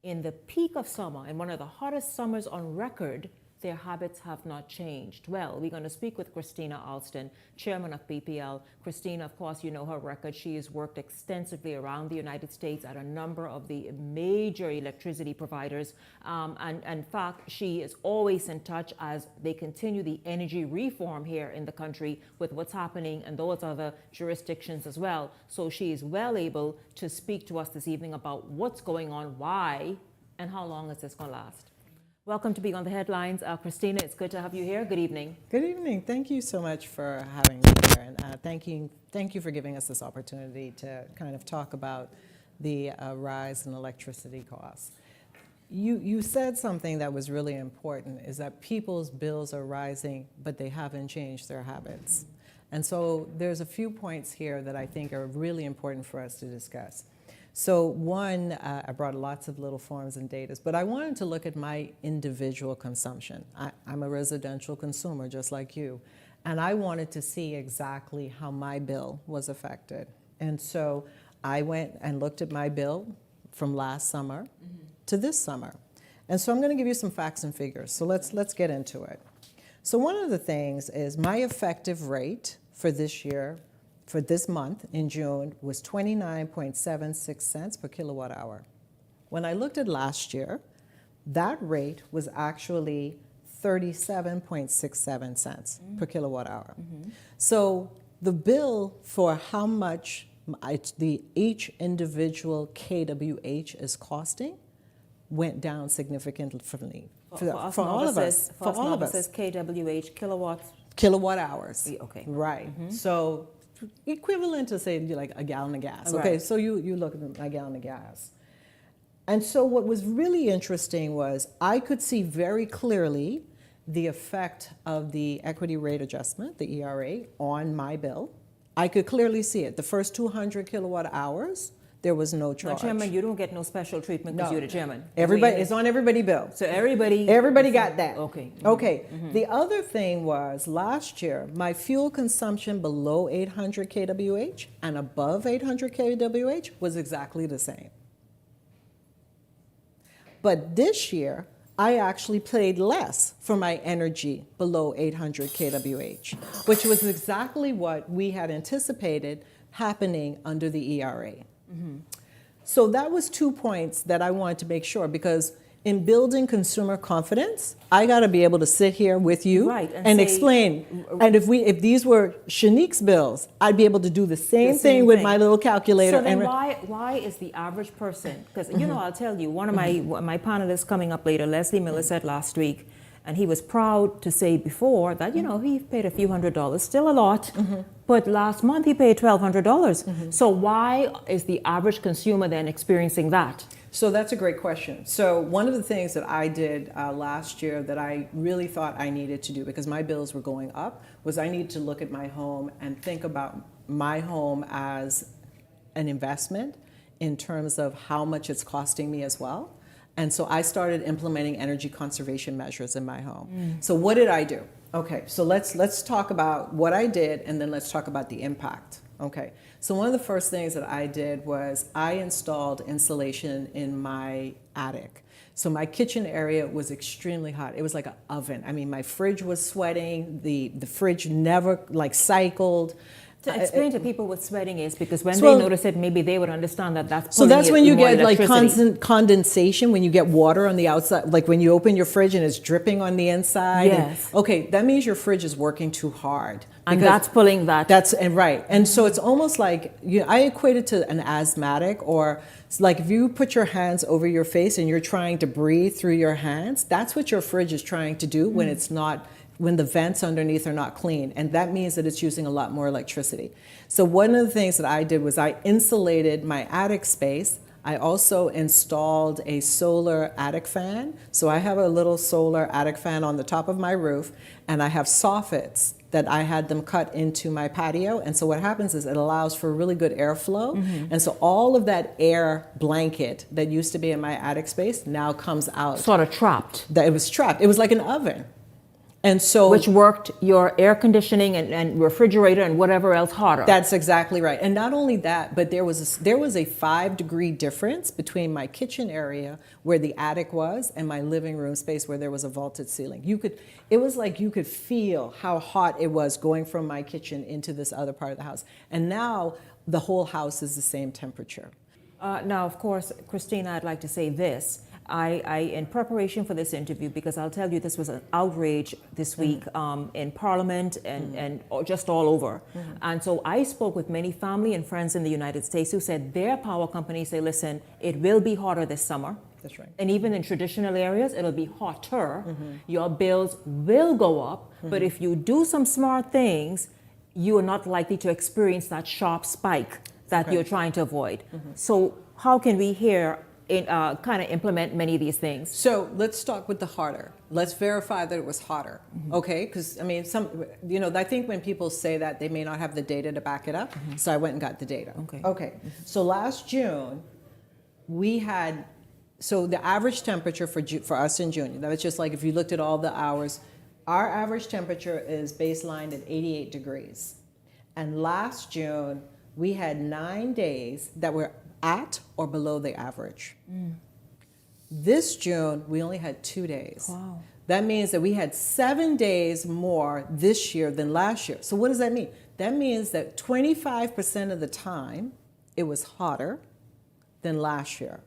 In the peak of summer, in one of the hottest summers on record, their habits have not changed. Well, we're going to speak with Christina Alston, chairman of BPL. Christina, of course, you know her record. She has worked extensively around the United States at a number of the major electricity providers. And in fact, she is always in touch as they continue the energy reform here in the country with what's happening in those other jurisdictions as well. So she is well able to speak to us this evening about what's going on, why, and how long is this going to last. Welcome to Beyond the Headlines. Christina, it's good to have you here. Good evening. Good evening. Thank you so much for having me here. And thank you for giving us this opportunity to kind of talk about the rise in electricity costs. You said something that was really important, is that people's bills are rising, but they haven't changed their habits. And so there's a few points here that I think are really important for us to discuss. So one, I brought lots of little forms and data, but I wanted to look at my individual consumption. I'm a residential consumer just like you. And I wanted to see exactly how my bill was affected. And so I went and looked at my bill from last summer to this summer. And so I'm going to give you some facts and figures. So let's get into it. So one of the things is my effective rate for this year, for this month in June, was 29.76 cents per kilowatt hour. When I looked at last year, that rate was actually 37.67 cents per kilowatt hour. So the bill for how much each individual kWh is costing went down significantly for all of us. For all of us, kWh, kilowatts. Kilowatt hours. Okay. Right. So equivalent to say like a gallon of gas. Right. Okay. So you look at a gallon of gas. And so what was really interesting was I could see very clearly the effect of the equity rate adjustment, the ERA, on my bill. I could clearly see it. The first 200 kilowatt hours, there was no charge. Now, Chairman, you don't get no special treatment because you're the chairman. Everybody, it's on everybody's bill. So everybody got that. Okay. Okay. The other thing was last year, my fuel consumption below 800 kWh and above 800 kWh was exactly the same. But this year, I actually paid less for my energy below 800 kWh, which was exactly what we had anticipated happening under the ERA. So that was 2 points that I wanted to make sure, because in building consumer confidence, I got to be able to sit here with you and explain. And if these were Shanique's bills, I'd be able to do the same thing with my little calculator. So then why is the average person? Because you know, I'll tell you, one of my panelists coming up later, Leslie Miller, said last week, and he was proud to say before that, you know, he paid a few $100s, still a lot, but last month he paid $1,200. So why is the average consumer then experiencing that? So that's a great question. So one of the things that I did last year that I really thought I needed to do, because my bills were going up, was I needed to look at my home and think about my home as an investment in terms of how much it's costing me as well. And so I started implementing energy conservation measures in my home. So what did I do? Okay, so let's talk about what I did, and then let's talk about the impact. Okay, so one of the first things that I did was I installed insulation in my attic. So my kitchen area was extremely hot. It was like an oven. I mean, my fridge was sweating. The fridge never cycled. To explain to people what sweating is, because when they notice it, maybe they would understand that that's so that's when you get like constant condensation, when you get water on the outside, like when you open your fridge and it's dripping on the inside. Yes. Okay, that means your fridge is working too hard. And that's pulling that. Right. And so it's almost like, I equate it to an asthmatic, or it's like if you put your hands over your face and you're trying to breathe through your hands, that's what your fridge is trying to do when it's not, when the vents underneath are not clean. And that means that it's using a lot more electricity. So one of the things that I did was I insulated my attic space. I also installed a solar attic fan. So I have a little solar attic fan on the top of my roof, and I have soffits that I had them cut into my patio. And so what happens is it allows for really good airflow. And so all of that air blanket that used to be in my attic space now comes out. Sort of trapped. It was trapped. It was like an oven. And so, which worked your air conditioning and refrigerator and whatever else hotter. That's exactly right. And not only that, but there was a 5-degree difference between my kitchen area where the attic was and my living room space where there was a vaulted ceiling. It was like you could feel how hot it was going from my kitchen into this other part of the house. And now the whole house is the same temperature. Now, of course, Christina, I'd like to say this. I, in preparation for this interview, because I'll tell you this was an outrage this week in Parliament and just all over. And so I spoke with many family and friends in the United States who said their power companies say, listen, it will be hotter this summer. That's right. And even in traditional areas, it'll be hotter. Your bills will go up. But if you do some smart things, you are not likely to experience that sharp spike that you're trying to avoid. So how can we here kind of implement many of these things? So let's start with the hotter. Let's verify that it was hotter, okay? Because I mean, I think when people say that, they may not have the data to back it up. So I went and got the data. Okay. So last June, we had the average temperature for us in June. That was just like if you looked at all the hours. our average temperature is baselined at 88 degrees. And last June, we had 9 days that were at or below the average. This June, we only had 2 days. Wow. That means that we had 7 days more this year than last year. So what does that mean? That means that 25% of the time, it was hotter than last year.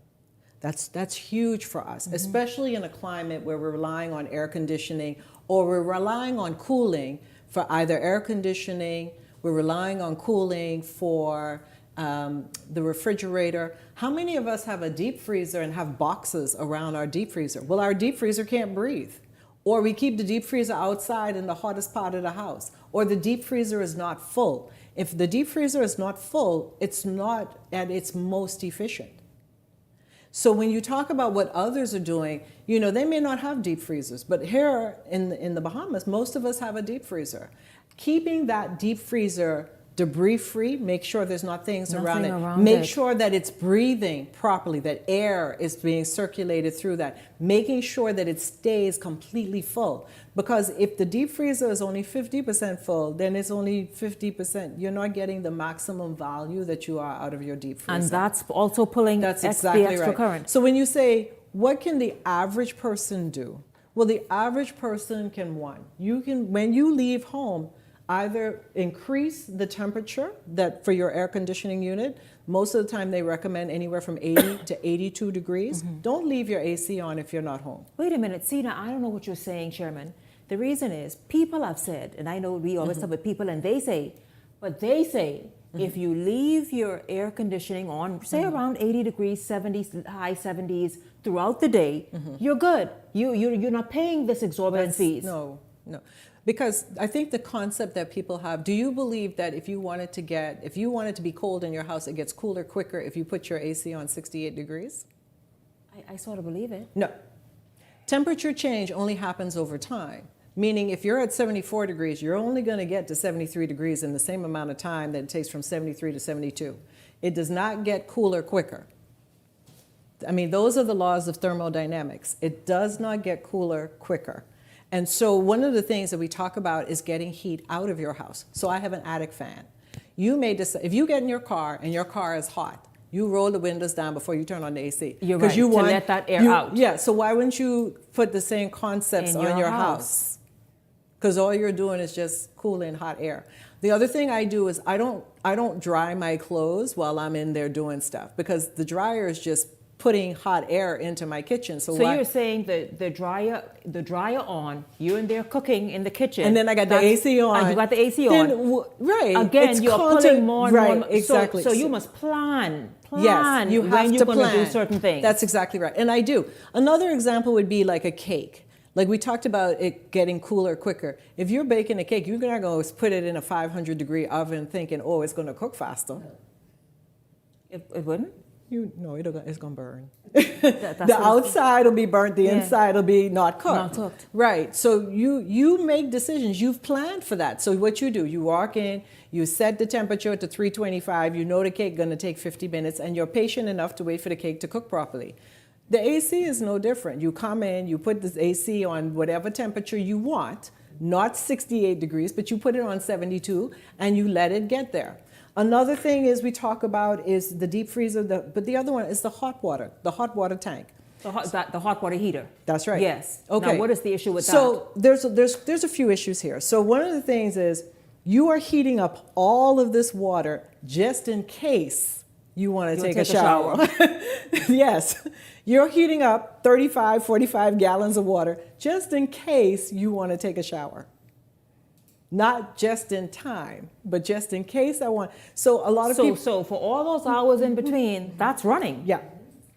That's huge for us, especially in a climate where we're relying on air conditioning or we're relying on cooling for either air conditioning, we're relying on cooling for the refrigerator. How many of us have a deep freezer and have boxes around our deep freezer? Well, our deep freezer can't breathe. Or we keep the deep freezer outside in the hottest part of the house. Or the deep freezer is not full. If the deep freezer is not full, it's not at its most efficient. So when you talk about what others are doing, you know, they may not have deep freezers, but here in the Bahamas, most of us have a deep freezer. Keeping that deep freezer debris free, make sure there's not things around it. Make sure that it's breathing properly, that air is being circulated through that. Making sure that it stays completely full. Because if the deep freezer is only 50% full, then it's only 50%. You're not getting the maximum value that you are out of your deep freezer. And that's also pulling that's the exactly extra right. current. So when you say, what can the average person do? Well, the average person can, when you leave home, either increase the temperature that for your air conditioning unit. Most of the time they recommend anywhere from 80 to 82 degrees. Don't leave your AC on if you're not home. Wait a minute, Sina, I don't know what you're saying, Chairman. The reason is people have said, and I know we always talk with people and they say, if you leave your air conditioning on, say around 80 degrees, 70s, high 70s throughout the day, you're good. You're not paying this exorbitant fees. No. Because I think the concept that people have, do you believe that if you want it to be cold in your house, it gets cooler quicker if you put your AC on 68 degrees? I sort of believe it. No. Temperature change only happens over time. Meaning if you're at 74 degrees, you're only going to get to 73 degrees in the same amount of time that it takes from 73 to 72. It does not get cooler quicker. I mean, those are the laws of thermodynamics. It does not get cooler quicker. And so one of the things that we talk about is getting heat out of your house. So I have an attic fan. You may decide, if you get in your car and your car is hot, you roll the windows down before you turn on the AC. You're right, to let that air out. Yeah, so why wouldn't you put the same concepts on your house? Because all you're doing is just cooling hot air. The other thing I do is I don't dry my clothes while I'm in there doing stuff, because the dryer is just putting hot air into my kitchen. So you're saying the dryer on, you're in there cooking in the kitchen. And then I got the AC on. And you got the AC on. Right. Again, you're pulling more and more. Exactly. So you must plan yes, you have when you're going to do plan. certain things. That's exactly right. And I do. Another example would be like a cake. Like we talked about it getting cooler quicker. If you're baking a cake, you're not going to put it in a 500-degree oven thinking, oh, it's going to cook faster. It wouldn't? No, it's going to burn. The outside will be burnt, the inside will be not cooked. Not cooked. Right. So you make decisions. You've planned for that. So what you do, you walk in, you set the temperature to 325, you know the cake going to take 50 minutes, and you're patient enough to wait for the cake to cook properly. The AC is no different. You come in, you put the AC on whatever temperature you want, not 68 degrees, but you put it on 72, and you let it get there. Another thing is we talk about is the deep freezer, but the other one is the hot water tank. The hot water heater. That's right. Yes. Okay. Now, what is the issue with that? So there's a few issues here. So one of the things is you are heating up all of this water just in case you want to take a shower. Yes. You're heating up 35, 45 gallons of water just in case you want to take a shower. Not just in time, but just in case I want. So a lot of people. So for all those hours in between, that's running. Yeah.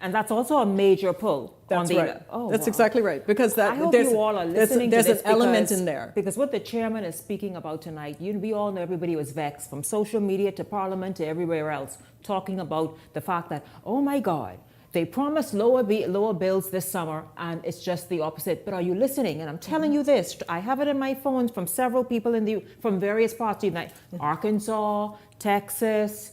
And that's also a major pull. That's on the, right. That's exactly right. Because I hope you all are listening to this. There's an element in there. Because what the chairman is speaking about tonight, we all know everybody was vexed, from social media to parliament to everywhere else, talking about the fact that, oh my God, they promised lower bills this summer, and it's just the opposite. But are you listening? And I'm telling you this. I have it in my phone from several people from various parts of the United States. Arkansas, Texas,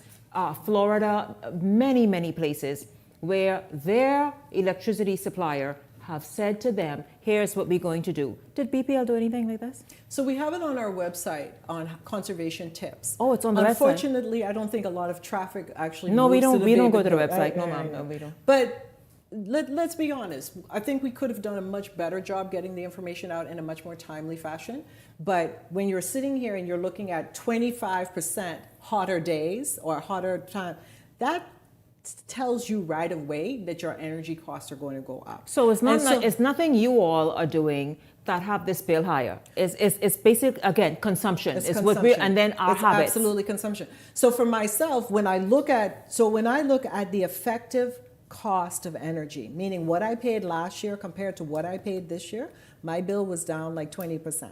Florida, many, many places where their electricity supplier have said to them, here's what we're going to do. Did BPL do anything like this? So we have it on our website on conservation tips. Oh, it's on the website. Unfortunately, I don't think a lot of traffic actually No, we moves don't. to We don't go Baby to the Goat. website. No, ma'am. No, we don't. But let's be honest. I think we could have done a much better job getting the information out in a much more timely fashion. But when you're sitting here and you're looking at 25% hotter days or hotter time, that tells you right away that your energy costs are going to go up. So it's not. It's nothing you all are doing that have this bill higher. It's basic, again, consumption. It's consumption. what we and then our it's habits. Absolutely consumption. So for myself, when I look at the effective cost of energy, meaning what I paid last year compared to what I paid this year, my bill was down like 20%.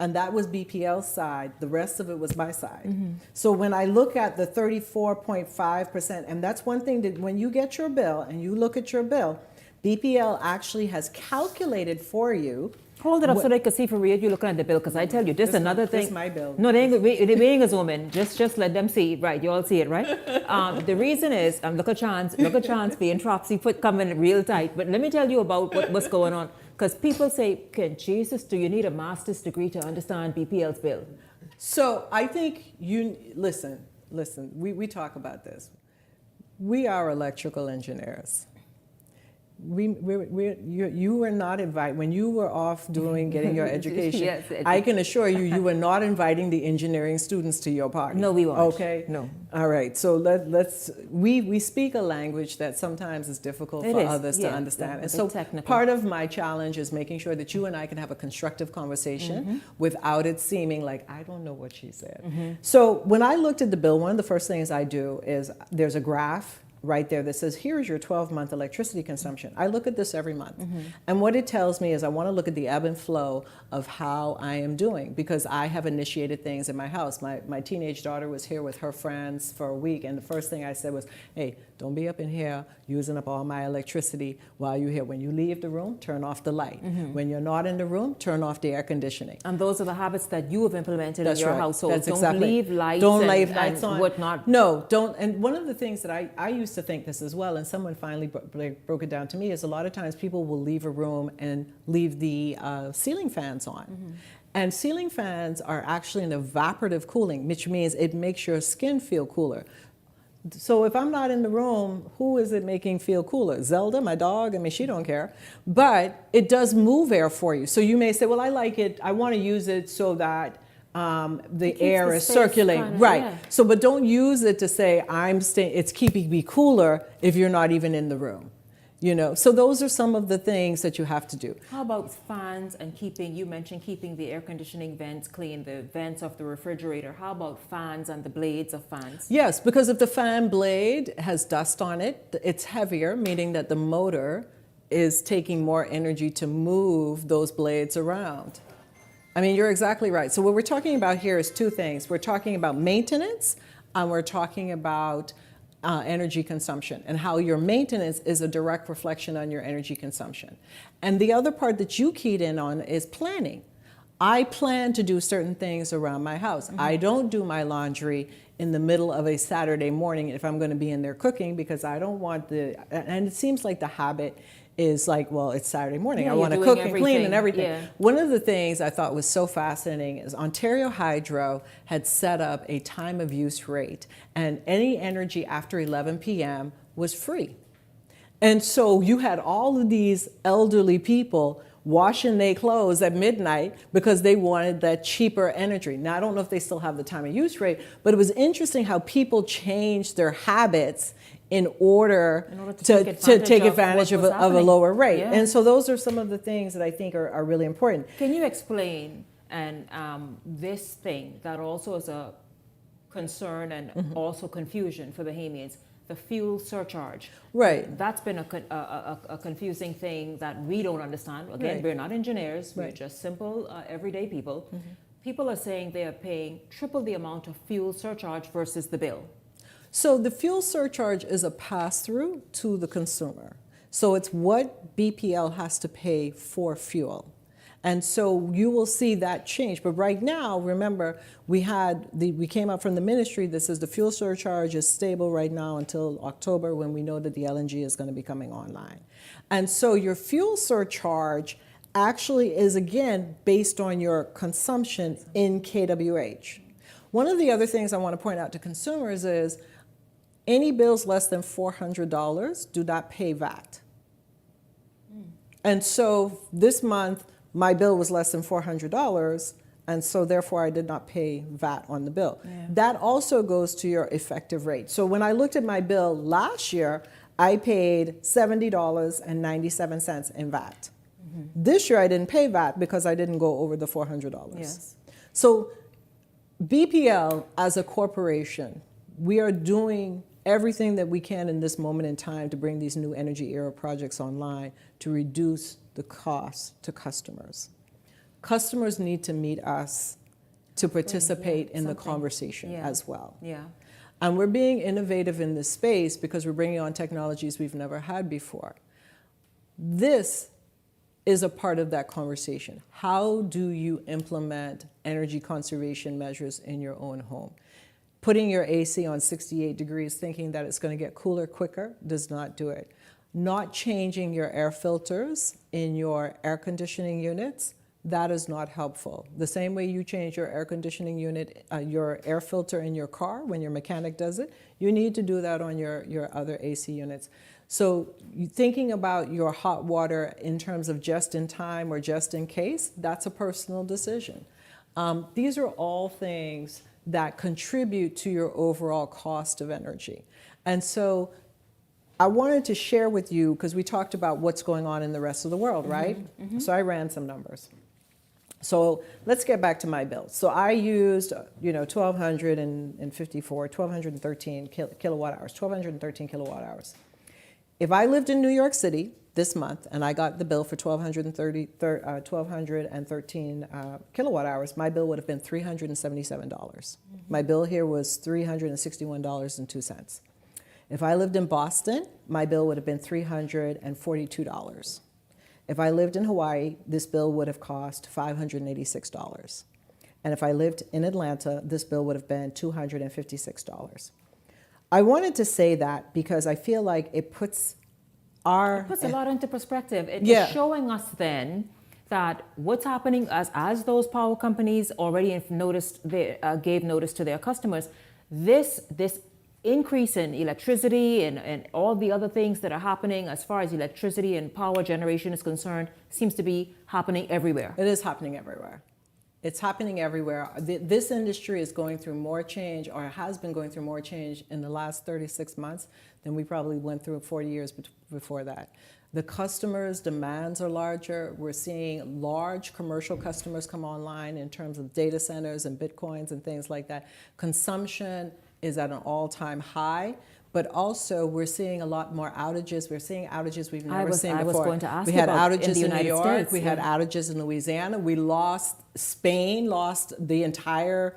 And that was BPL's side. The rest of it was my side. Mm-hmm. So when I look at the 34.5%, and that's one thing that when you get your bill and you look at your bill, BPL actually has calculated for you. Hold it up so they can see for real you're looking at the bill, because I tell you, this is another thing. This is my bill. No, they ain't gonna zoom in. Just let them see it, right? You all see it, right? The reason is, look at chance being Tropsy foot coming real tight. But let me tell you about what's going on. Because people say, Jesus, do you need a master's degree to understand BPL's bill? So I think listen, we talk about this. We are electrical engineers. You were not invited when you were off getting your education. Yes, I can assure you were not inviting the engineering students to your party. No, we weren't. Okay. No. All right. So we speak a language that sometimes is difficult for others to understand, and so part of my challenge is making sure that you and I can have a constructive conversation without it seeming like I don't know what she said. So when I looked at the bill, one of the first things I do is there's a graph right there that says, here's your 12-month electricity consumption. I look at this every month. And what it tells me is I want to look at the ebb and flow of how I am doing, because I have initiated things in my house. My teenage daughter was here with her friends for a week, and the first thing I said was, hey, don't be up in here using up all my electricity while you're here. When you leave the room, turn off the light. When you're not in the room, turn off the air conditioning. And those are the habits that you have implemented in your household. That's don't exactly. leave lights Don't and, leave lights on. Whatnot. No, don't. And one of the things that I used to think this as well, and someone finally broke it down to me, is a lot of times people will leave a room and leave the ceiling fans on. And ceiling fans are actually an evaporative cooling, which means it makes your skin feel cooler. So if I'm not in the room, who is it making feel cooler? Zelda, my dog? I mean, she don't care. But it does move air for you. So you may say, well, I like it. I want to use it so that the air is circulating. Right. Yeah. So, but don't use it to say it's keeping me cooler if you're not even in the room. You know, so those are some of the things that you have to do. How about fans and you mentioned keeping the air conditioning vents clean, the vents of the refrigerator. How about fans and the blades of fans? Yes, because if the fan blade has dust on it, it's heavier, meaning that the motor is taking more energy to move those blades around. I mean, you're exactly right. So what we're talking about here is two things. We're talking about maintenance, and we're talking about energy consumption, and how your maintenance is a direct reflection on your energy consumption. And the other part that you keyed in on is planning. I plan to do certain things around my house. I don't do my laundry in the middle of a Saturday morning if I'm going to be in there cooking, because I don't want and it seems like the habit is like, well, it's Saturday morning. I want to cook and clean and everything. Yeah. One of the things I thought was so fascinating is Ontario Hydro had set up a time of use rate, and any energy after 11 p.m. was free. And so you had all of these elderly people washing their clothes at midnight because they wanted that cheaper energy. Now, I don't know if they still have the time of use rate, but it was interesting how people changed their habits in order to take advantage of a lower rate. Yeah. And so those are some of the things that I think are really important. Can you explain this thing that also is a concern and also confusion for Bahamians, the fuel surcharge? Right. That's been a confusing thing that we don't understand. Again, we're not engineers, we're just simple everyday people. People are saying they are paying triple the amount of fuel surcharge versus the bill. So the fuel surcharge is a pass-through to the consumer. So it's what BPL has to pay for fuel. And so you will see that change. But right now, remember, we came up from the ministry that says the fuel surcharge is stable right now until October, when we know that the LNG is going to be coming online. And so your fuel surcharge actually is, again, based on your consumption in kWh. One of the other things I want to point out to consumers is any bills less than $400 do not pay VAT. And so this month, my bill was less than $400, and so therefore I did not pay VAT on the bill. Yeah. That also goes to your effective rate. So when I looked at my bill last year, I paid $70.97 in VAT. This year I didn't pay VAT because I didn't go over the $400. Yes. So BPL as a corporation, we are doing everything that we can in this moment in time to bring these new energy era projects online to reduce the cost to customers. Customers need to meet us to participate in the conversation as well. Yeah. And we're being innovative in this space because we're bringing on technologies we've never had before. This is a part of that conversation. How do you implement energy conservation measures in your own home? Putting your AC on 68 degrees thinking that it's going to get cooler quicker does not do it. Not changing your air filters in your air conditioning units, that is not helpful. The same way you change your air conditioning unit, your air filter in your car when your mechanic does it, you need to do that on your other AC units. So thinking about your hot water in terms of just in time or just in case, that's a personal decision. These are all things that contribute to your overall cost of energy. And so I wanted to share with you, because we talked about what's going on in the rest of the world, right? So I ran some numbers. So let's get back to my bill. So I used, 1,213 kilowatt hours, 1,213 kilowatt hours. If I lived in New York City this month and I got the bill for 1,213 kilowatt hours, my bill would have been $377. My bill here was $361.02. If I lived in Boston, my bill would have been $342. If I lived in Hawaii, this bill would have cost $586. And if I lived in Atlanta, this bill would have been $256. I wanted to say that because I feel like it puts a lot into perspective. It's showing us then that what's happening as those power companies already gave notice to their customers, this increase in electricity and all the other things that are happening as far as electricity and power generation is concerned seems to be happening everywhere. It is happening everywhere. It's happening everywhere. This industry is going through more change, or has been going through more change in the last 36 months than we probably went through 40 years before that. The customers' demands are larger. We're seeing large commercial customers come online in terms of data centers and bitcoins and things like that. Consumption is at an all-time high, but also we're seeing a lot more outages. We're seeing outages we've never seen before. I was going to ask we you had about outages in New York. States, we had outages in Louisiana. Spain lost the entire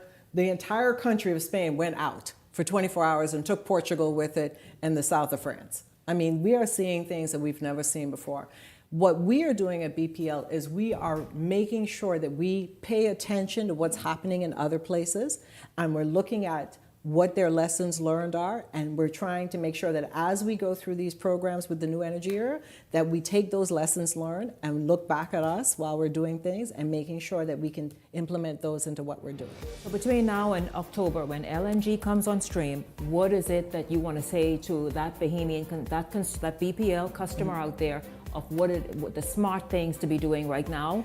country of Spain went out for 24 hours and took Portugal with it and the south of France. I mean, we are seeing things that we've never seen before. What we are doing at BPL is we are making sure that we pay attention to what's happening in other places, and we're looking at what their lessons learned are, and we're trying to make sure that as we go through these programs with the new energy era, that we take those lessons learned and look back at us while we're doing things and making sure that we can implement those into what we're doing. So between now and October, when LNG comes on stream, what is it that you want to say to that Bahamian, that BPL customer out there of what the smart things to be doing right now,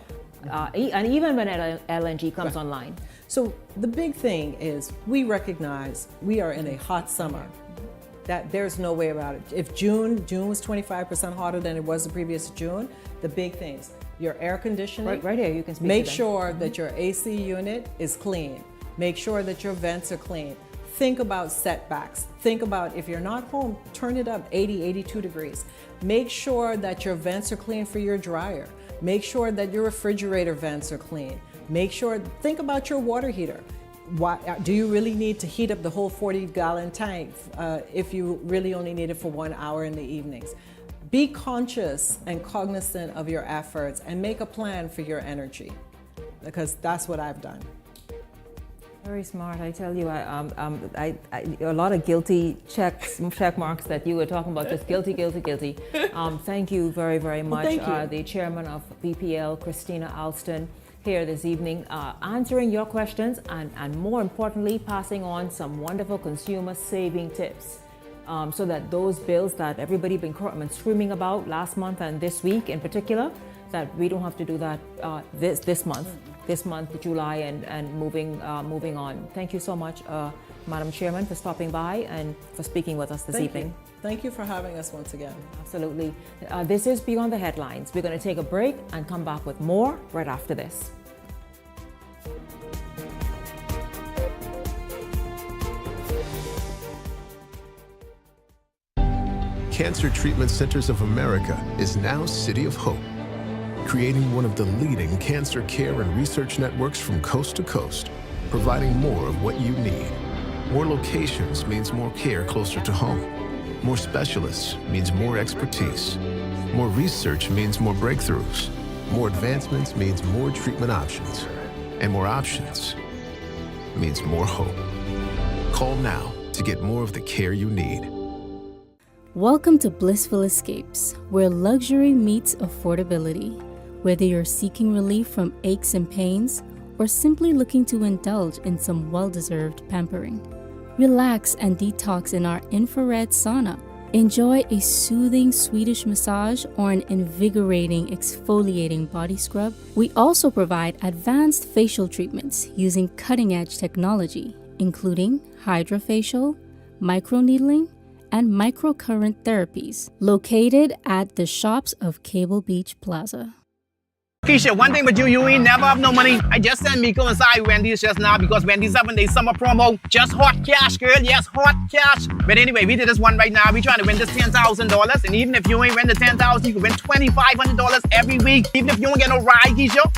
and even when LNG comes online? So the big thing is we recognize we are in a hot summer. That there's no way about it. If June was 25% hotter than it was the previous June, the big things, your air conditioning, right here you can speak make to them. sure that your AC unit is clean. Make sure that your vents are clean. Think about setbacks. Think about if you're not home, turn it up 80, 82 degrees. Make sure that your vents are clean for your dryer. Make sure that your refrigerator vents are clean. Think about your water heater. Do you really need to heat up the whole 40-gallon tank if you really only need it for 1 hour in the evenings? Be conscious and cognizant of your efforts and make a plan for your energy, because that's what I've done. Very smart, I tell you. A lot of guilty check marks that you were talking about. Just guilty. Thank you very, very much. Well, thank you. The chairman of BPL, Christina Alston, here this evening, answering your questions and more importantly, passing on some wonderful consumer saving tips. So that those bills that everybody been screaming about last month and this week in particular, that we don't have to do that this month, July, and moving on. Thank you so much, Madam Chairman, for stopping by and for speaking with us this evening. Thank you for having us once again. Absolutely. This is Beyond the Headlines. We're going to take a break and come back with more right after this. Cancer Treatment Centers of America is now City of Hope, creating one of the leading cancer care and research networks from coast to coast, providing more of what you need. More locations means more care closer to home. More specialists means more expertise. More research means more breakthroughs. More advancements means more treatment options. And more options means more hope. Call now to get more of the care you need. Welcome to Blissful Escapes, where luxury meets affordability. Whether you're seeking relief from aches and pains or simply looking to indulge in some well-deserved pampering, relax and detox in our infrared sauna. Enjoy a soothing Swedish massage or an invigorating exfoliating body scrub. We also provide advanced facial treatments using cutting-edge technology, including hydrofacial, microneedling, and microcurrent therapies, located at the shops of Cable Beach Plaza. Keisha, one thing with you ain't never have no money. I just sent Miko inside Wendy's just now because Wendy's having their summer promo. Just hot cash, girl. Yes, hot cash. But anyway, we did this one right now. We trying to win this $10,000. And even if you ain't win the $10,000, you can win $2,500 every week. Even if you don't get no ride, Keisha.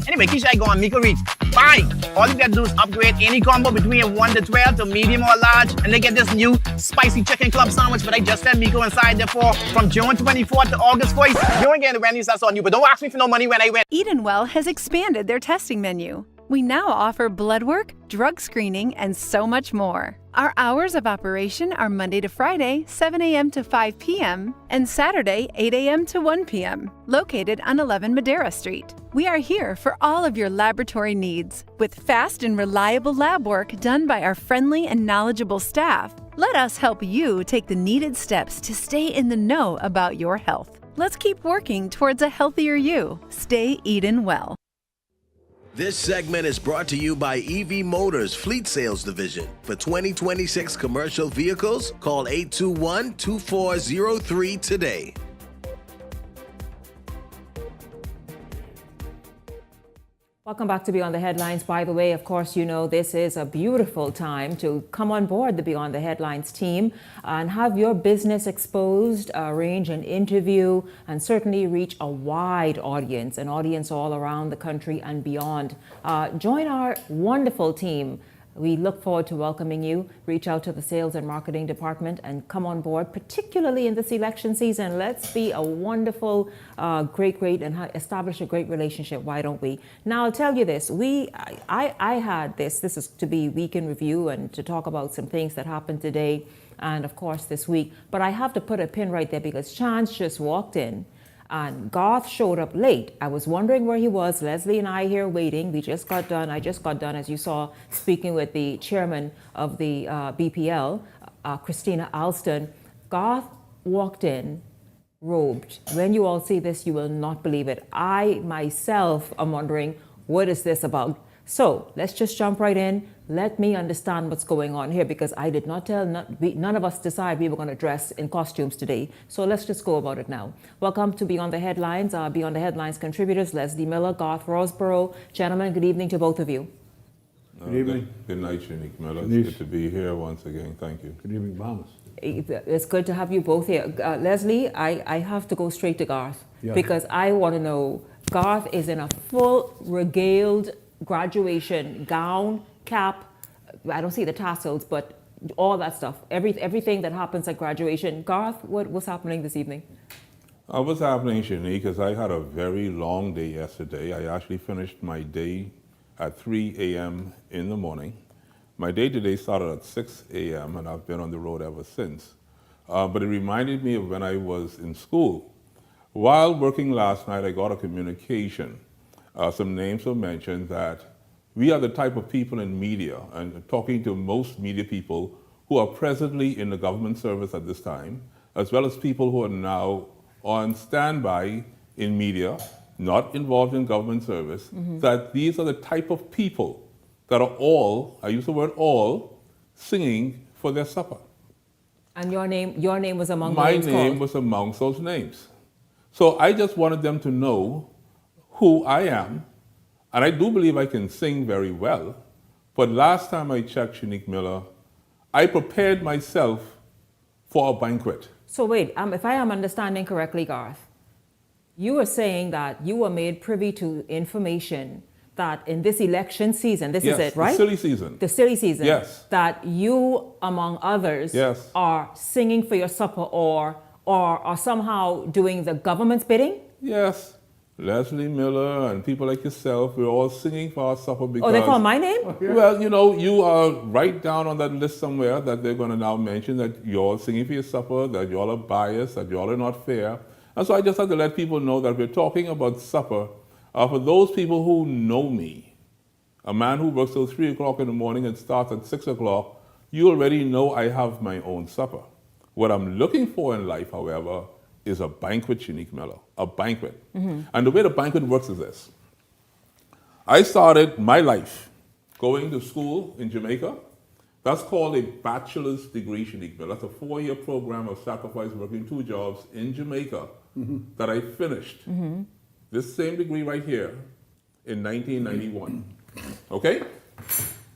Anyway, Keisha, I go on Miko Reach. Bye. All you gotta do is upgrade any combo between 1 to 12 to medium or large. And they get this new spicy chicken club sandwich. But I just sent Miko inside there for from June 24th to August 1st. You ain't getting the Wendy's, that's on you. But don't ask me for no money when I win. Edenwell has expanded their testing menu. We now offer blood work, drug screening, and so much more. Our hours of operation are Monday to Friday, 7 a.m. to 5 p.m., and Saturday, 8 a.m. to 1 p.m., located on 11 Madera Street. We are here for all of your laboratory needs, with fast and reliable lab work done by our friendly and knowledgeable staff. Let us help you take the needed steps to stay in the know about your health. Let's keep working towards a healthier you. Stay Eden well. This segment is brought to you by EV Motors Fleet Sales Division. For 2026 commercial vehicles, call 821-2403 today. Welcome back to Beyond the Headlines. By the way, of course, you know this is a beautiful time to come on board the Beyond the Headlines team and have your business exposed, arrange an interview, and certainly reach a wide audience, an audience all around the country and beyond. Join our wonderful team. We look forward to welcoming you. Reach out to the sales and marketing department and come on board, particularly in this election season. Let's be a wonderful, great, and establish a great relationship. Why don't we? Now, I'll tell you this. I had this is to be week in review and to talk about some things that happened today and, of course, this week. But I have to put a pin right there because Chance just walked in. And Garth showed up late. I was wondering where he was. Leslie and I here waiting. I just got done, as you saw, speaking with the chairman of the BPL, Christina Alston. Garth walked in robed. When you all see this, you will not believe it. I myself am wondering, what is this about? So let's just jump right in. Let me understand what's going on here because I did not tell, none of us decided we were going to dress in costumes today. So let's just go about it now. Welcome to Beyond the Headlines. Beyond the Headlines contributors, Leslie Miller, Garth Rosborough. Gentlemen, good evening to both of you. Good evening. Good night, Shanique Miller. It's good to be here once again. Thank you. Good evening, Bahamas. It's good to have you both here. Leslie, I have to go straight to Garth because I want to know, Garth is in a full regaled graduation gown, cap, I don't see the tassels, but all that stuff, everything that happens at graduation. Garth, what's happening this evening? What's happening, Shanique, is I had a very long day yesterday. I actually finished my day at 3 a.m. in the morning. My day today started at 6 a.m. and I've been on the road ever since. But it reminded me of when I was in school. While working last night, I got a communication. Some names were mentioned that we are the type of people in media, and talking to most media people who are presently in the government service at this time, as well as people who are now on standby in media, not involved in government service, that these are the type of people that are all, I use the word all, singing for their supper. And your name was among the My names name called? was amongst those names. So I just wanted them to know who I am, and I do believe I can sing very well, but last time I checked, Shanique Miller, I prepared myself for a banquet. So wait, if I am understanding correctly, Garth, you were saying that you were made privy to information that in this election season, this is it, right? The silly season. The silly season. Yes. That you, among others, Yes. are singing for your supper or are somehow doing the government's bidding? Yes. Leslie Miller and people like yourself, we're all singing for our supper because... Oh, they call my name? Well, you know, you are right down on that list somewhere that they're going to now mention that you're singing for your supper, that y'all are biased, that y'all are not fair. And so I just have to let people know that we're talking about supper for those people who know me. A man who works till 3 o'clock in the morning and starts at 6 o'clock, you already know I have my own supper. What I'm looking for in life, however, is a banquet, Shanique Miller, a banquet. And the way the banquet works is this. I started my life going to school in Jamaica. That's called a bachelor's degree, Shanique Miller. That's a 4-year program of sacrifice, working 2 jobs in Jamaica that I finished. This same degree right here in 1991. Okay?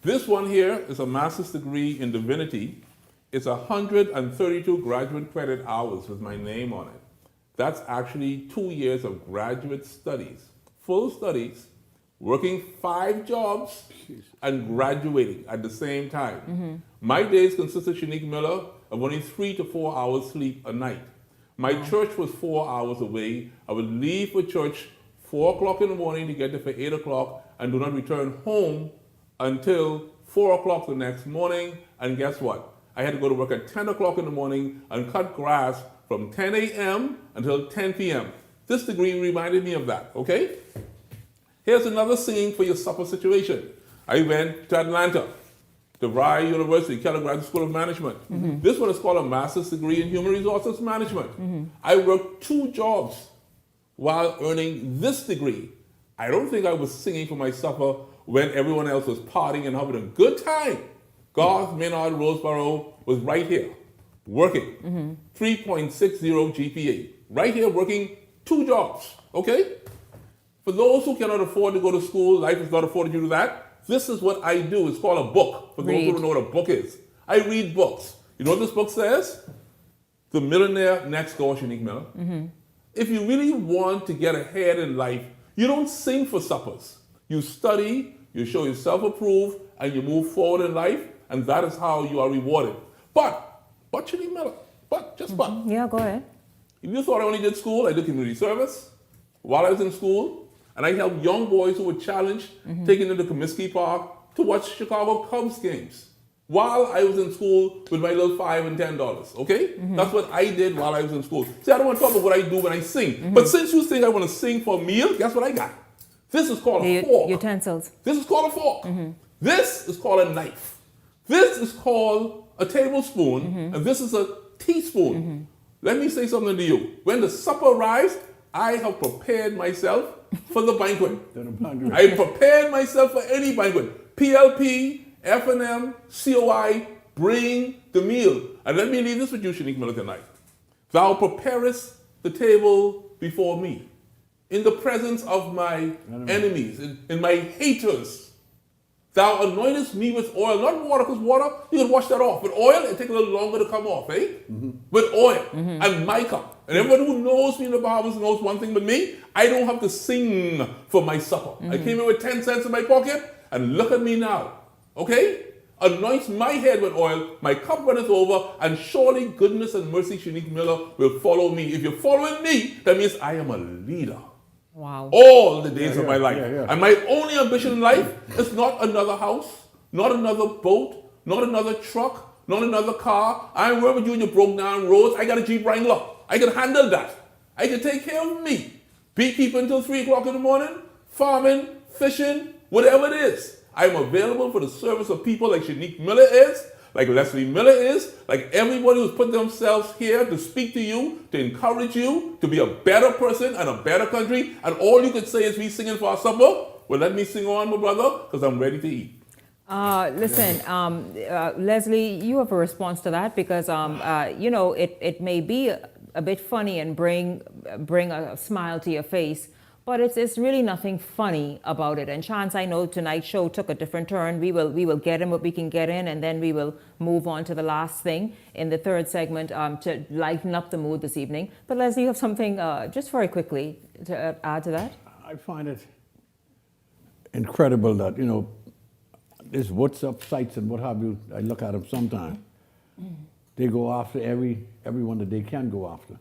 This one here is a master's degree in divinity. It's 132 graduate credit hours with my name on it. That's actually 2 years of graduate studies, full studies, working 5 jobs and graduating at the same time. My days consisted, Shanique Miller, of only 3 to 4 hours sleep a night. My church was 4 hours away. I would leave for church 4 o'clock in the morning to get there for 8 o'clock and do not return home until 4 o'clock the next morning. And guess what? I had to go to work at 10 o'clock in the morning and cut grass from 10 a.m. until 10 p.m. This degree reminded me of that, okay? Here's another singing for your supper situation. I went to Atlanta, DeVry University, Keller Graduate School of Management. This one is called a master's degree in human resources management. I worked 2 jobs while earning this degree. I don't think I was singing for my supper when everyone else was partying and having a good time. Garth Maynard Roseborough was right here, working. 3.60 GPA. Right here working 2 jobs, okay? For those who cannot afford to go to school, life is not afforded you to that, this is what I do. It's called a book. For those who don't know what a book is. I read books. You know what this book says? The Millionaire Next Door, Shanique Miller. If you really want to get ahead in life, you don't sing for suppers. You study, you show yourself approved, and you move forward in life, and that is how you are rewarded. But Shanique Miller, just but. Yeah, go ahead. If you thought I only did school, I did community service while I was in school, and I helped young boys who were challenged, taken them to Comiskey Park to watch Chicago Cubs games while I was in school with my little $5 and $10, okay? That's what I did while I was in school. See, I don't want to talk about what I do when I sing, but since you think I want to sing for a meal, guess what I got? This is called a fork. Utensils. This is called a fork. This is called a knife. This is called a tablespoon, and this is a teaspoon. Let me say something to you. When the supper arrives, I have prepared myself for the banquet. I prepared myself for any banquet. PLP, F&M, COI, bring the meal. And let me leave this with you, Shanique Miller, tonight. Thou preparest the table before me in the presence of my enemies, in my haters. Thou anointest me with oil, not water, because water, you can wash that off. With oil, it takes a little longer to come off, eh? With oil and mica. And everyone who knows me in the Bahamas knows one thing with me, I don't have to sing for my supper. I came in with 10 cents in my pocket, and look at me now, okay? anoints my head with oil, my cup runneth over, and surely goodness and mercy, Shanique Miller, will follow me. If you're following me, that means I am a leader. Wow. All the days of my life. yeah. And my only ambition in life is not another house, not another boat, not another truck, not another car. I ain't worried with you in your broke down roads. I got a Jeep Wrangler. I can handle that. I can take care of me. Beekeeping until 3 o'clock in the morning, farming, fishing, whatever it is. I'm available for the service of people like Shanique Miller is, like Leslie Miller is, like everybody who's put themselves here to speak to you, to encourage you, to be a better person and a better country. And all you could say is we singing for our supper. Well, let me sing on, my brother, because I'm ready to eat. Listen, Leslie, you have a response to that because, you know, it may be a bit funny and bring a smile to your face, but it's really nothing funny about it. And Chance, I know tonight's show took a different turn. We will get in what we can get in, and then we will move on to the last thing in the third segment to lighten up the mood this evening. But Leslie, you have something just very quickly to add to that? I find it incredible that, you know, this WhatsApp sites and what have you, I look at them sometimes. They go after everyone that they can go after.